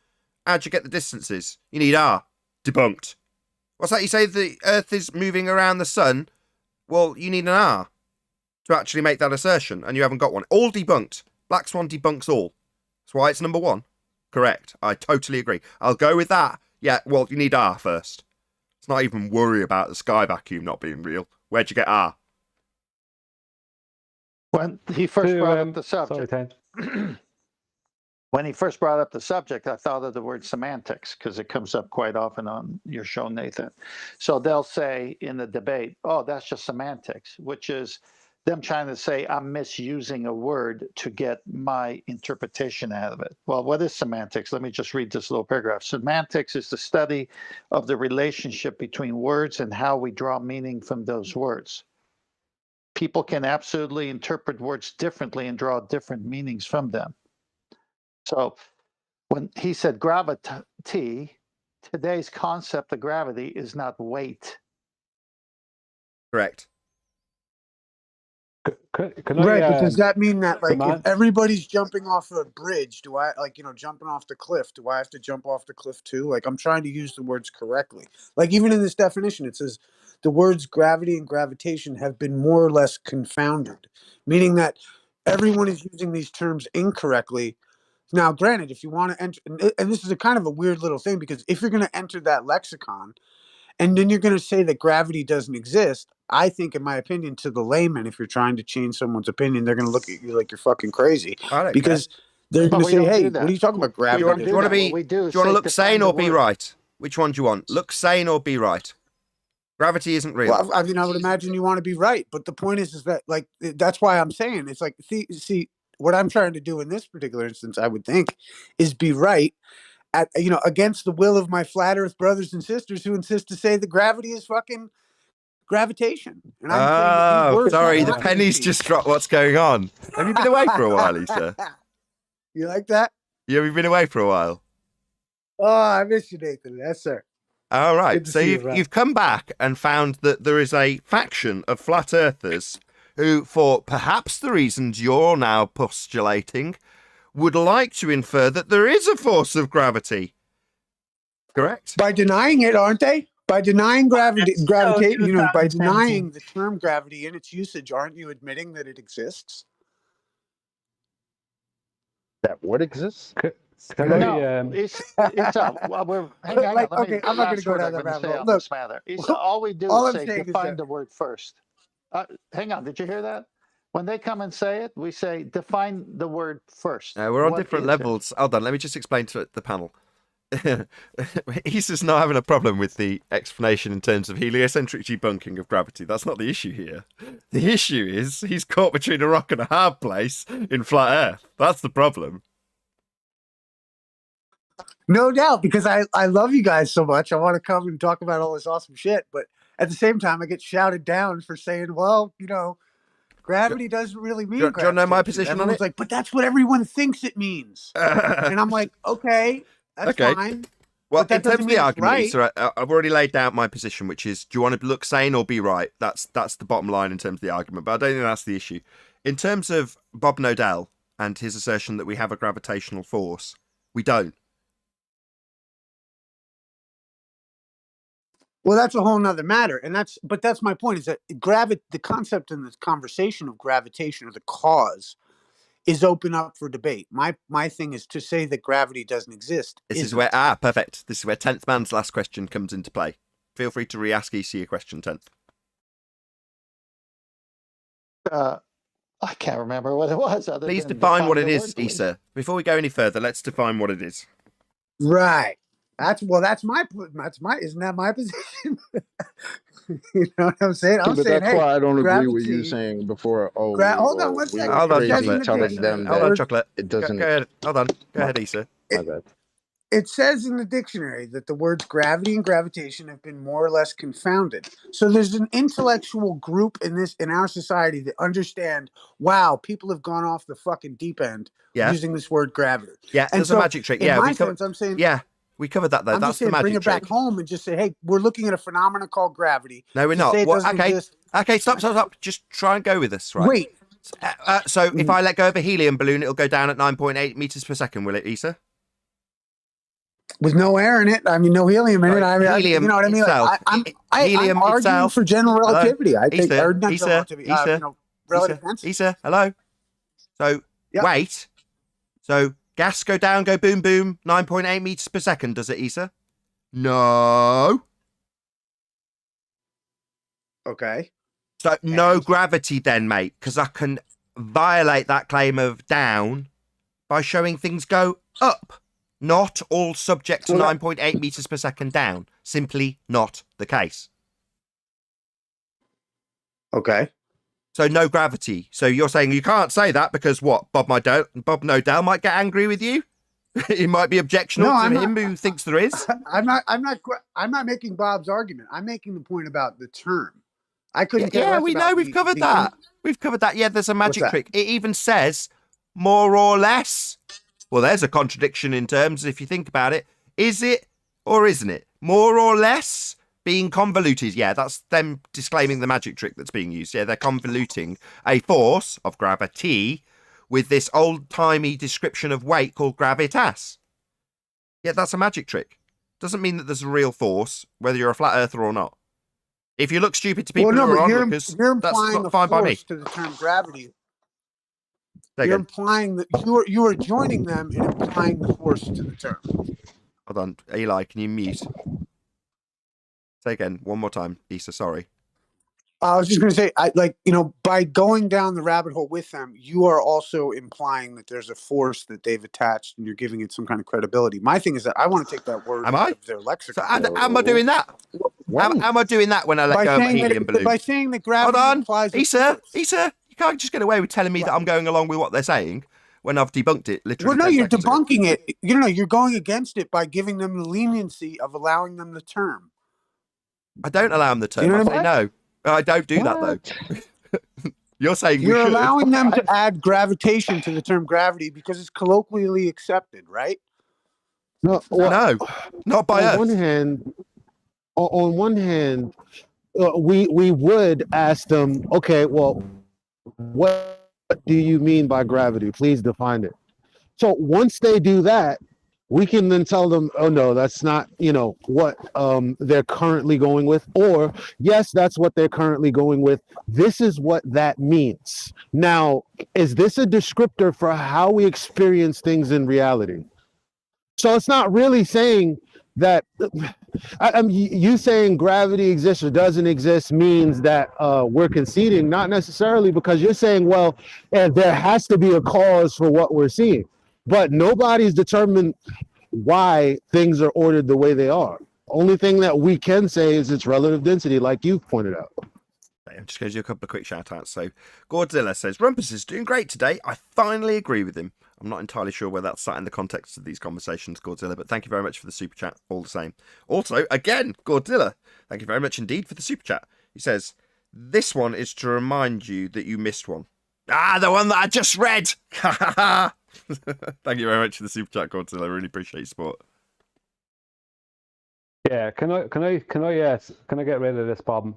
How'd you get the distances? You need R. Debunked. What's that you say the Earth is moving around the sun? Well, you need an R to actually make that assertion, and you haven't got one. All debunked. Black Swan debunks all. That's why it's number one. Correct. I totally agree. I'll go with that. Yeah, well, you need R first. Let's not even worry about the sky vacuum not being real. Where'd you get R?
When he first brought up the
Sorry,
subject,
Tan.
when he first brought up the subject, I thought of the word semantics because it comes up quite often on your show, Nathan. So they'll say in the debate, "Oh, that's just semantics," which is them trying to say I'm misusing a word to get my interpretation out of it. Well, what is semantics? Let me just read this little paragraph. Semantics is the study of the relationship between words and how we draw meaning from those words. People can absolutely interpret words differently and draw different meanings from them. So when he said gravity, today's concept of gravity is not weight.
Correct.
Can
Right,
I
but does that mean that like if
man?
everybody's jumping off a bridge, do I like jumping off the cliff? Do I have to jump off the cliff too? Like I'm trying to use the words correctly. Like even in this definition, it says the words gravity and gravitation have been more or less confounded, meaning that everyone is using these terms incorrectly. Now, granted, if you want to enter, and this is a kind of a weird little thing because if you're going to enter that lexicon, and then you're going to say that gravity doesn't exist. I think, in my opinion, to the layman, if you're trying to change someone's opinion, they're going to look at you like you're fucking crazy
I don't
because they're
But
going to
we
say,
don't
"Hey,
do
what are
that.
you talking about?
We
Gravity?"
don't
Do
do
you want to
that.
be?
What we do is
Do you want to
say
look
define
sane
the
or be
word.
right? Which one do you want? Look sane or be right? Gravity isn't real.
Well, I mean, I would imagine you want to be right, but the point is that like that's why I'm saying it's like see what I'm trying to do in this particular instance, I would think, is be right at against the will of my flat Earth brothers and sisters who insist to say that gravity is fucking gravitation, and I'm saying that these
Oh,
words do
sorry, the
not need to
pennies
be.
just dropped. What's going on? Have you been away for a while, Lisa?
You like that?
Yeah, we've been away for a while.
Oh, I miss you, Nathan. Yes, sir.
All right.
Good to
So
see you,
you've,
bro.
you've come back and found that there is a faction of flat earthers who, for perhaps the reasons you're now postulating, would like to infer that there is a force of gravity. Correct?
By denying it, aren't they? By denying gravitate, by
2017.
denying the term gravity in its usage, aren't you admitting that it exists?
That what exists?
can I
No, it's we're hang on.
Like,
Let
okay,
me
I'm not going to
last
go
word
down
I'm
that
going to
rabbit
say
hole.
on
Look,
this matter. It's all we do
all
is
I'm
say
saying is
define
that
the word first. Hang on, did you hear that? When they come and say it, we say define the word first.
We're on
What
different
is it?
levels. Hold on, let me just explain to the panel. He's just not having a problem with the explanation in terms of heliocentric debunking of gravity. That's not the issue here. The issue is he's caught between a rock and a hard place in flat Earth. That's the problem.
no doubt, because I love you guys so much. I want to come and talk about all this awesome shit, but at the same time, I get shouted down for saying, well, gravity doesn't really mean
Do you want to know my
gravitation.
position on
Everyone's
it?
like, but that's what everyone thinks it means. And I'm like, okay, that's
Okay.
fine.
Well,
But that
in terms
doesn't
of the
mean it's
argument,
right.
Issa, I've already laid out my position, which is: do you want to look sane or be right? That's the bottom line in terms of the argument. But I don't think that's the issue. In terms of Bob Nodell and his assertion that we have a gravitational force, we don't.
Well, that's a whole nother matter. And that's my point is that the concept in this conversation of gravitation or the cause is open up for debate. My thing is to say that gravity doesn't exist.
This is
isn't.
where perfect. This is where 10th man's last question comes into play. Feel free to re-ask Issa your question, 10th.
I can't remember what it was.
Please define what it is, Issa. Before we go any further, let's define what it is.
Right. That's my isn't that my position? You know what I'm saying? I'm
but
saying,
that's
hey,
why I don't agree with you
gravity-
saying before. Oh,
hold on
oh,
one
we
second.
were
Hold on,
crazy
chocolate.
telling them
Hold
that
on, chocolate.
it doesn't.
Go ahead. Hold on. Go ahead, Issa.
My bad.
It says in the dictionary that the words gravity and gravitation have been more or less confounded. So there's an intellectual group in our society that understand, wow, people have gone off the fucking deep end using this word gravity.
Yeah,
And
there's
so
a magic trick.
in
Yeah,
my sense, I'm saying,
yeah, we covered that though.
I'm
That's
just saying,
the magic
bring it
trick.
back home and just say, hey, we're looking at a phenomenon called gravity.
No, we're
To
not.
say it
What?
doesn't
Okay.
exist-
Okay, stop. Just try and go with us, right?
Wait.
So if I let go of a helium balloon, it'll go down at 9.8 meters per second, will it, Issa?
With no air in it, I mean, no helium in it. I mean,
helium
you know what I mean?
itself.
I'm
Helium
arguing
itself.
for general relativity. I think,
Issa,
or not
Issa,
general relativity,
Issa,
relative density.
Issa, hello. So
Yep.
wait. So gas go down, go boom, boom, 9.8 meters per second. Does it, Issa? No.
Okay.
So no gravity then, mate, because I can violate that claim of down by showing things go up. Not all subject to 9.8 meters per second down. Simply not the case.
Okay.
So no gravity. So you're saying you can't say that because what? Bob Nodell might get angry with you. It might be objectionable to him who thinks there is.
I'm not making Bob's argument. I'm making the point about the term. I couldn't.
Yeah, we know. We've covered that. We've covered that. Yeah, there's a magic trick. It even says more or less Well, there's a contradiction in terms, if you think about it. Is it or isn't it? More or less being convoluted. Yeah, that's them disclaiming the magic trick that's being used. Yeah, they're convoluting a force of gravity with this old-timey description of weight called gravitas. Yeah, that's a magic trick. Doesn't mean that there's a real force, whether you're a flat earther or not. If you look stupid to people who are onlookers, that's not fine by me.
To the term gravity.
Say
You're
again.
implying that you are joining them in implying the force to the term.
Hold on, Eli, can you mute? Say again, one more time, Issa, sorry.
I was just going to say, by going down the rabbit hole with them, you are also implying that there's a force that they've attached, and you're giving it some kind of credibility. My thing is that I want to take that word out of their lexicon.
So am I doing that? Am I doing that when I let go of a helium balloon?
By saying that gravity implies
Issa, you can't just get away with telling me that I'm going along with what they're saying when I've debunked it literally.
Well, no, you're debunking it. You're going against it by giving them the leniency of allowing them the term.
I don't allow them the term. I say no. I don't do that, though. You're saying
you're allowing them to add gravitation to the term gravity because it's colloquially accepted, right?
No,
not by us.
On one hand, we would ask them, okay, well, what do you mean by gravity? Please define it. So once they do that, we can then tell them, oh no, that's not, what they're currently going with, or yes, that's what they're currently going with. This is what that means. Now, is this a descriptor for how we experience things in reality? So it's not really saying that you saying gravity exists or doesn't exist means that we're conceding, not necessarily, because you're saying, well, there has to be a cause for what we're seeing. But nobody's determined why things are ordered the way they are. Only thing that we can say is its relative density, like you've pointed out.
I'm just going to do a couple of quick shout outs. So Godzilla says, Rumpus is doing great today. I finally agree with him. I'm not entirely sure where that's sat in the context of these conversations, Godzilla, but thank you very much for the super chat all the same. Also, again, Godzilla, thank you very much indeed for the super chat. He says, this one is to remind you that you missed one. The one that I just read. Thank you very much for the super chat, Godzilla. I really appreciate your support.
Yeah, can I get rid of this problem?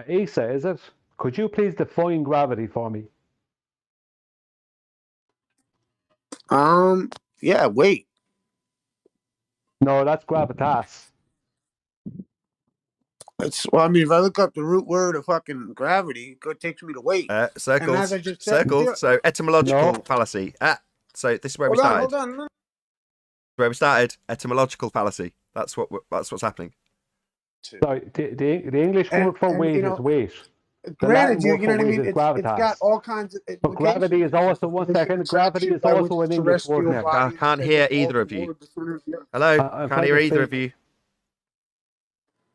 Issa, is it? Could you please define gravity for me?
Yeah, wait.
No, that's gravitas.
If I look up the root word of fucking gravity, it takes me to weight.
Circles. So etymological fallacy. So this is where we started.
Hold on.
Where we started. Etymological fallacy. That's what's happening.
Sorry, the English word for weight is weight.
Granted, you know what I mean? It's got all kinds of.
But gravity is also, one second, gravity is also an English word now.
I can't hear either of you. Hello? Can't hear either of you.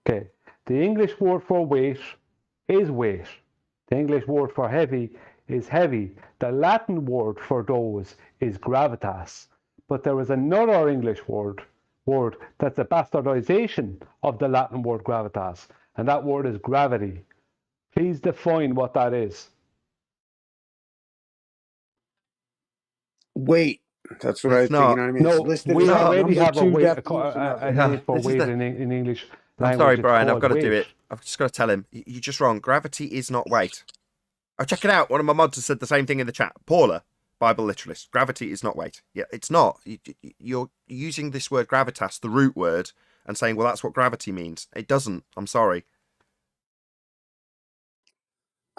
Okay. The English word for weight is weight. The English word for heavy is heavy. The Latin word for those is gravitas. But there is another English word that's a bastardization of the Latin word gravitas, and that word is gravity. Please define what that is.
Weight. That's what I think. You know what I mean?
No, we already have a name for weight in English.
I'm sorry, Brian. I've got to do it. I've just got to tell him. You're just wrong. Gravity is not weight. Oh, check it out. One of my mods has said the same thing in the chat. Paula, Bible literalist. Gravity is not weight. Yeah, it's not. You're using this word gravitas, the root word, and saying, well, that's what gravity means. It doesn't. I'm sorry.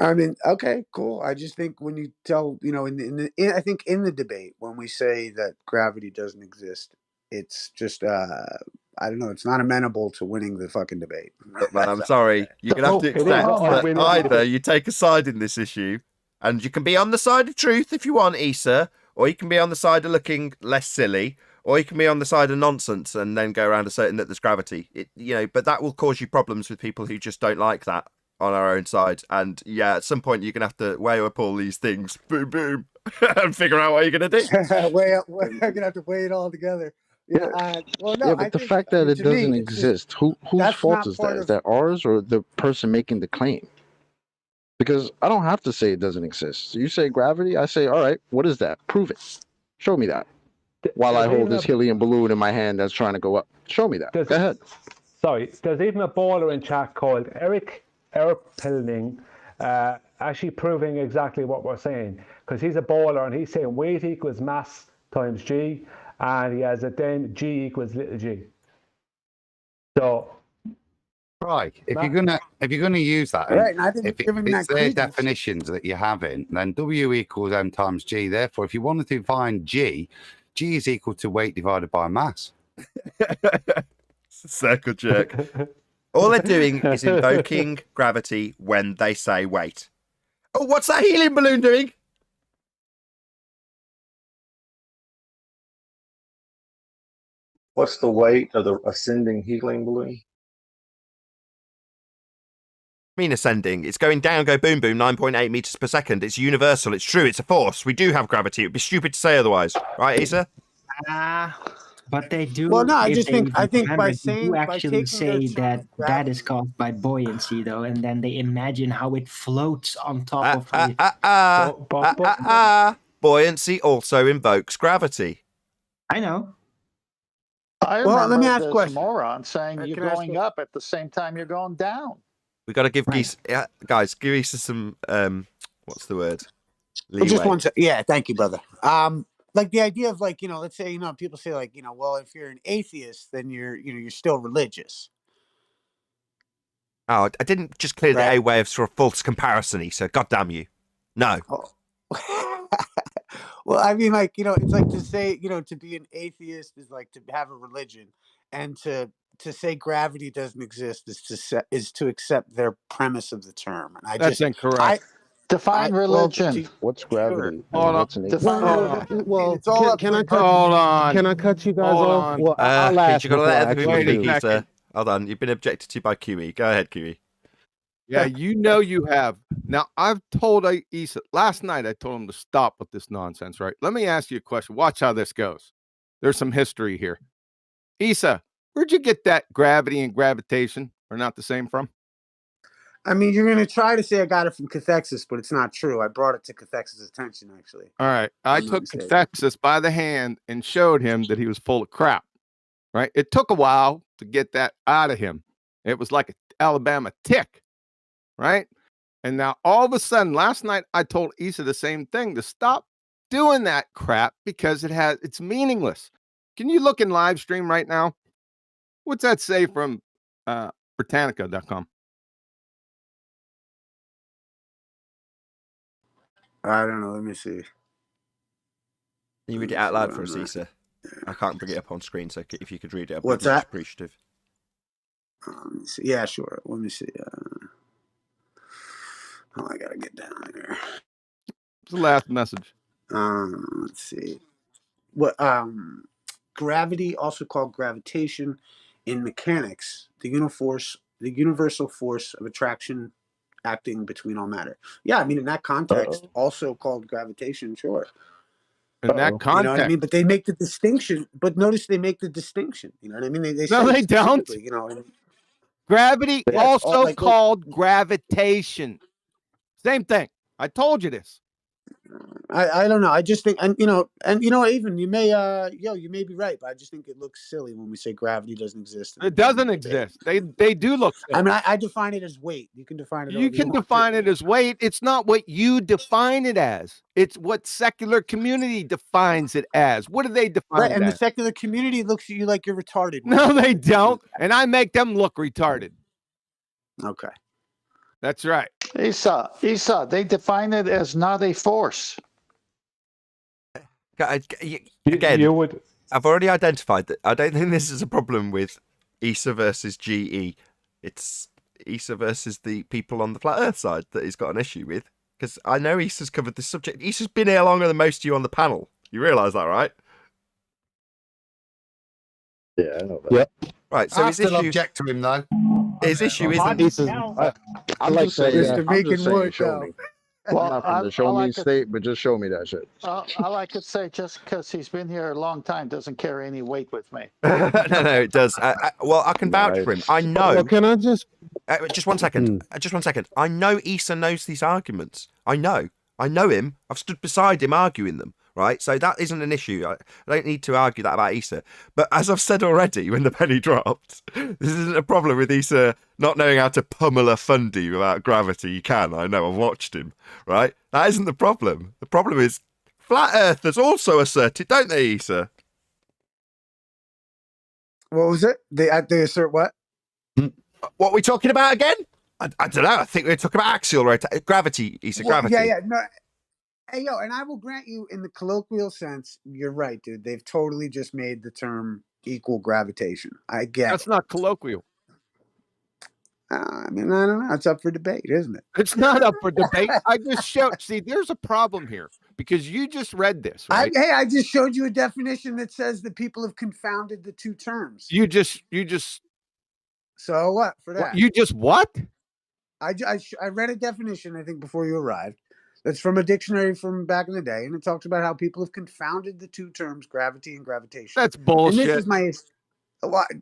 I mean, okay, cool. I just think when you tell, I think in the debate, when we say that gravity doesn't exist, it's just, I don't know, it's not amenable to winning the fucking debate.
Look, man, I'm sorry. You're going to have to accept that either you take a side in this issue, and you can be on the side of truth if you want, Issa, or you can be on the side of looking less silly, or you can be on the side of nonsense and then go around asserting that there's gravity. But that will cause you problems with people who just don't like that on our own side. And yeah, at some point you're going to have to weigh up all these things, boom, boom, and figure out what you're going to do.
I'm going to have to weigh it all together.
But the fact that it doesn't exist, whose fault is that? Is that ours or the person making the claim? Because I don't have to say it doesn't exist. So you say gravity, I say, all right, what is that? Prove it. Show me that. while I
There's
hold
even
this helium balloon in my hand that's trying to go up. Show me that.
There's-
Go ahead.
Sorry, there's even a baller in chat called Eric Erpelning, actually proving exactly what we're saying, because he's a baller and he's saying weight equals mass times g, and he has it then g equals little g. So
Right. If you're gonna use that,
Right, and I think
if
it's giving
it's
that
their
credence.
definitions that you're having, then W equals M times G. Therefore, if you wanted to define G, G is equal to weight divided by mass.
Circle jerk. All they're doing is invoking gravity when they say wait. Oh, what's that helium balloon doing?
What's the weight of the ascending helium balloon?
Mean ascending. It's going down, go boom boom, 9.8 meters per second. It's universal. It's true. It's a force. We do have gravity. It would be stupid to say otherwise. Right, Isa?
But they do.
Well, no, I
if
just
they
think by
remember, they
saying
do
by
actually
taking their
say
term
that
of
that
gravity,
is caused by buoyancy, though, and then they imagine how it floats on top of it.
Buoyancy also invokes gravity.
I know.
I
Well,
remember
let me ask a
this
question.
moron saying you're
Can I ask
going up at the same time you're going down.
We got to give
Right.
guys, give Isa some what's the word?
Well, just
Leeway.
one second. Yeah, thank you, brother. Like the idea of like, let's say, people say like, well, if you're an atheist, then you're still religious.
Oh, I didn't just clear the
Right.
A way of sort of false comparison, Isa. God damn you. No.
Oh. Well, I mean, like, it's like to say, to be an atheist is like to have a religion, and to say gravity doesn't exist is to accept their premise of the term. And
That's incorrect.
Define religion.
What's gravity?
Hold on.
What's an
Define religion.
Well,
It's all
can I
up
cut?
Hold on.
Can I cut you guys
Hold
off?
on.
Well, I'll ask
you got to
before
let
I
other people
Wait a
speak,
actually do.
Isa. Hold on. You've been objected to by QE. Go ahead, QE.
Yeah, you know you have. Now, I've told Issa, last night I told him to stop with this nonsense, right? Let me ask you a question. Watch how this goes. There's some history here. Issa, where'd you get that gravity and gravitation are not the same from?
I mean, you're going to try to say I got it from cathexis, but it's not true. I brought it to cathexis' attention, actually.
All right. I
I'm not
took
mistaken.
Cathexis by the hand and showed him that he was full of crap, right? It took a while to get that out of him. It was like an Alabama tick, right? And now all of a sudden, last night I told Issa the same thing, to stop doing that crap because it's meaningless. Can you look in live stream right now? What's that say from Britannica.com?
I don't know. Let me see.
Can you read it out loud for us, Isa? I can't bring it up on screen, so if you could read it, I'd be
What's
much
that?
appreciative.
Let me see. Yeah, sure. Let me see. I gotta get down here.
It's the last message.
Let's see. What gravity, also called gravitation in mechanics, the universal force of attraction acting between all matter. Yeah, I mean, in that context, also called gravitation, sure.
In that context.
You know what I mean? But they make the distinction. But notice they make the distinction. You know what I mean? They
No,
say
they don't.
specifically,
Gravity,
Yeah, it's all
also
like-
called gravitation. Same thing. I told you this.
I don't know. I just think, and even you may you may be right, but I just think it looks silly when we say gravity doesn't exist.
It doesn't exist. They do look silly.
I mean, I define it as weight. You can define it.
You can define it as weight. It's not what you define it as. It's what secular community defines it as. What do they define
Right,
it
and the
as?
secular community looks at you like you're retarded.
No, they don't. And I make them look retarded.
Okay.
That's right.
Esau, they define it as not a force.
Again,
You would.
I've already identified that I don't think this is a problem with Isa versus GE. It's Isa versus the people on the flat Earth side that he's got an issue with. Because I know Isa's covered this subject. Isa's been here longer than most of you on the panel. You realise that, right?
Yeah, I know that.
Yep.
Right. So
I
his
still
issue,
object to him though.
his issue isn't.
I'm
like
just saying,
that, yeah.
I'm
Make it
just saying,
work
show
out.
me. I'm not from the show me state, but just show me that shit.
All I could say, just because he's been here a long time doesn't carry any weight with me.
No, it does. Well, I can vouch for him. I know.
Well, can I just?
Just one second. Just one second. I know Isa knows these arguments. I know. I know him. I've stood beside him arguing them. right? So that isn't an issue. I don't need to argue that about Issa. But as I've said already, when the penny dropped, this isn't a problem with Issa not knowing how to pummel a fundy without gravity. He can, I know, I've watched him, right? That isn't the problem. The problem is flat earthers also assert it, don't they, Issa?
What was it? They assert what?
What are we talking about again? I don't know. I think we were talking about axial gravity, Issa, gravity.
Yeah. No. Hey, yo, and I will grant you, in the colloquial sense, you're right, dude. They've totally just made the term equal gravitation. I get
That's not colloquial.
I mean, I don't know. It's up for debate, isn't it?
It's not up for debate. I just showed. See, there's a problem here because you just read this, right?
I just showed you a definition that says that people have confounded the two terms.
You just.
So what for that?
You just what?
I read a definition, I think, before you arrived. That's from a dictionary from back in the day, and it talks about how people have confounded the two terms, gravity and gravitation.
That's bullshit.
And this is my.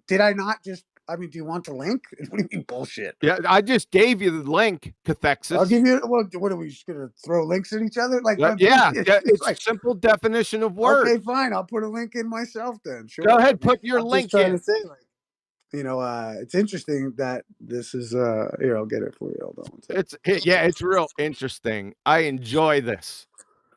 Did I not just? I mean, do you want the link? What do you mean bullshit?
Yeah, I just gave you the link, Cathexis.
I'll give you. What are we just gonna throw links at each other? Like,
yeah, it's like, a simple definition of word.
Okay, fine. I'll put a link in myself then. Sure.
Go ahead, put your
I'm
link
just trying
in.
to say, like, it's interesting that this is. Here, I'll get it for you. Hold on.
It's real interesting. I enjoy this.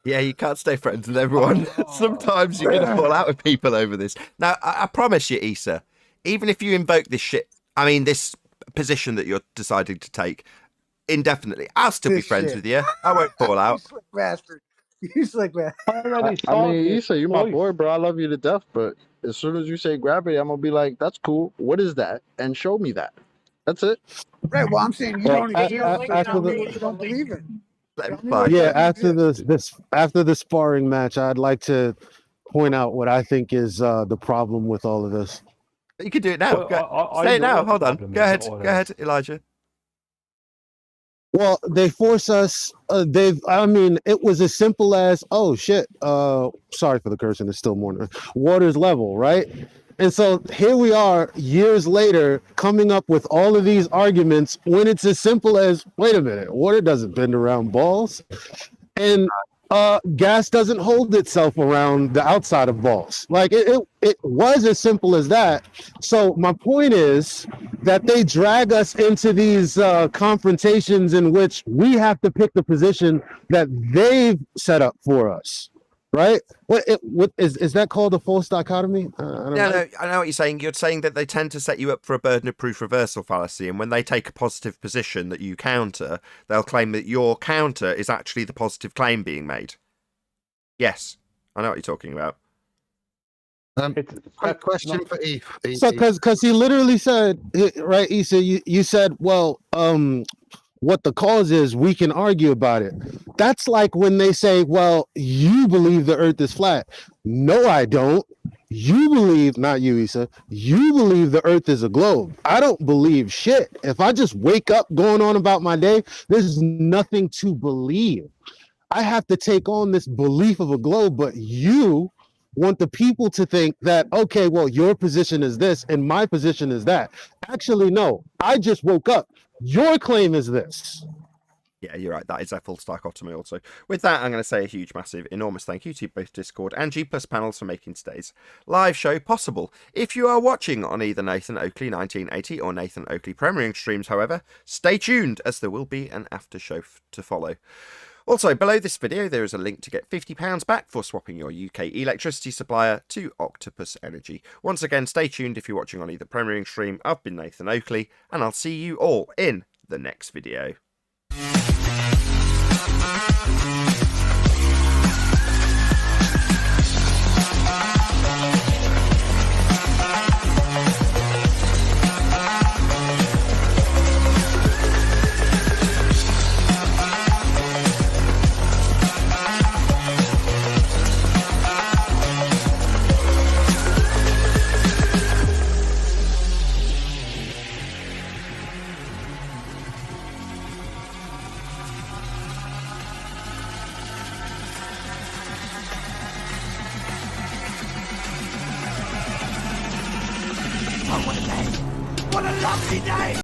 Yeah, you can't stay friends with everyone. Sometimes you're going to fall out with people over this. Now, I promise you, Issa, even if you invoke this shit, I mean, this position that you're deciding to take indefinitely, I'll still be friends with you. I won't fall out.
You slick bastard. You slick bastard.
I mean, Issa, you're my boy, bro. I love you to death. But as soon as you say gravity, I'm going to be like, that's cool. What is that? And show me that. That's it.
Right. Well, I'm saying you don't believe it.
Yeah, after the sparring match, I'd like to point out what I think is the problem with all of this.
You can do it now. Say it now. Hold on. Go ahead, Elijah.
Well, they force us. I mean, it was as simple as, oh shit. Sorry for the cursing. It's still morning. Water's level, right? And so here we are years later coming up with all of these arguments when it's as simple as, wait a minute, water doesn't bend around balls. And gas doesn't hold itself around the outside of balls. Like it was as simple as that. So my point is that they drag us into these confrontations in which we have to pick the position that they've set up for us. Right? What is that called a false dichotomy?
No, I know what you're saying. You're saying that they tend to set you up for a burden of proof reversal fallacy, and when they take a positive position that you counter, they'll claim that your counter is actually the positive claim being made. Yes, I know what you're talking about.
Quick question for Eve.
So, because he literally said, right? He said, you said, well, what the cause is, we can argue about it. That's like when they say, well, you believe the earth is flat. No, I don't. You believe, not you, Issa, you believe the earth is a globe. I don't believe shit. If I just wake up going on about my day, there's nothing to believe. I have to take on this belief of a globe, but you want the people to think that, okay, well, your position is this and my position is that. Actually, no, I just woke up. Your claim is this.
Yeah, you're right. That is a false dichotomy also. With that, I'm going to say a huge, massive, enormous thank you to both Discord and G+ panels for making today's live show possible. If you are watching on either Nathan Oakley 1980 or Nathan Oakley premiering streams, however, stay tuned as there will be an after show to follow. Also, below this video, there is a link to get £50 back for swapping your UK electricity supplier to Octopus Energy. Once again, stay tuned if you're watching on either premiering stream. I've been Nathan Oakley, and I'll see you all in the next video.
What a lovely day!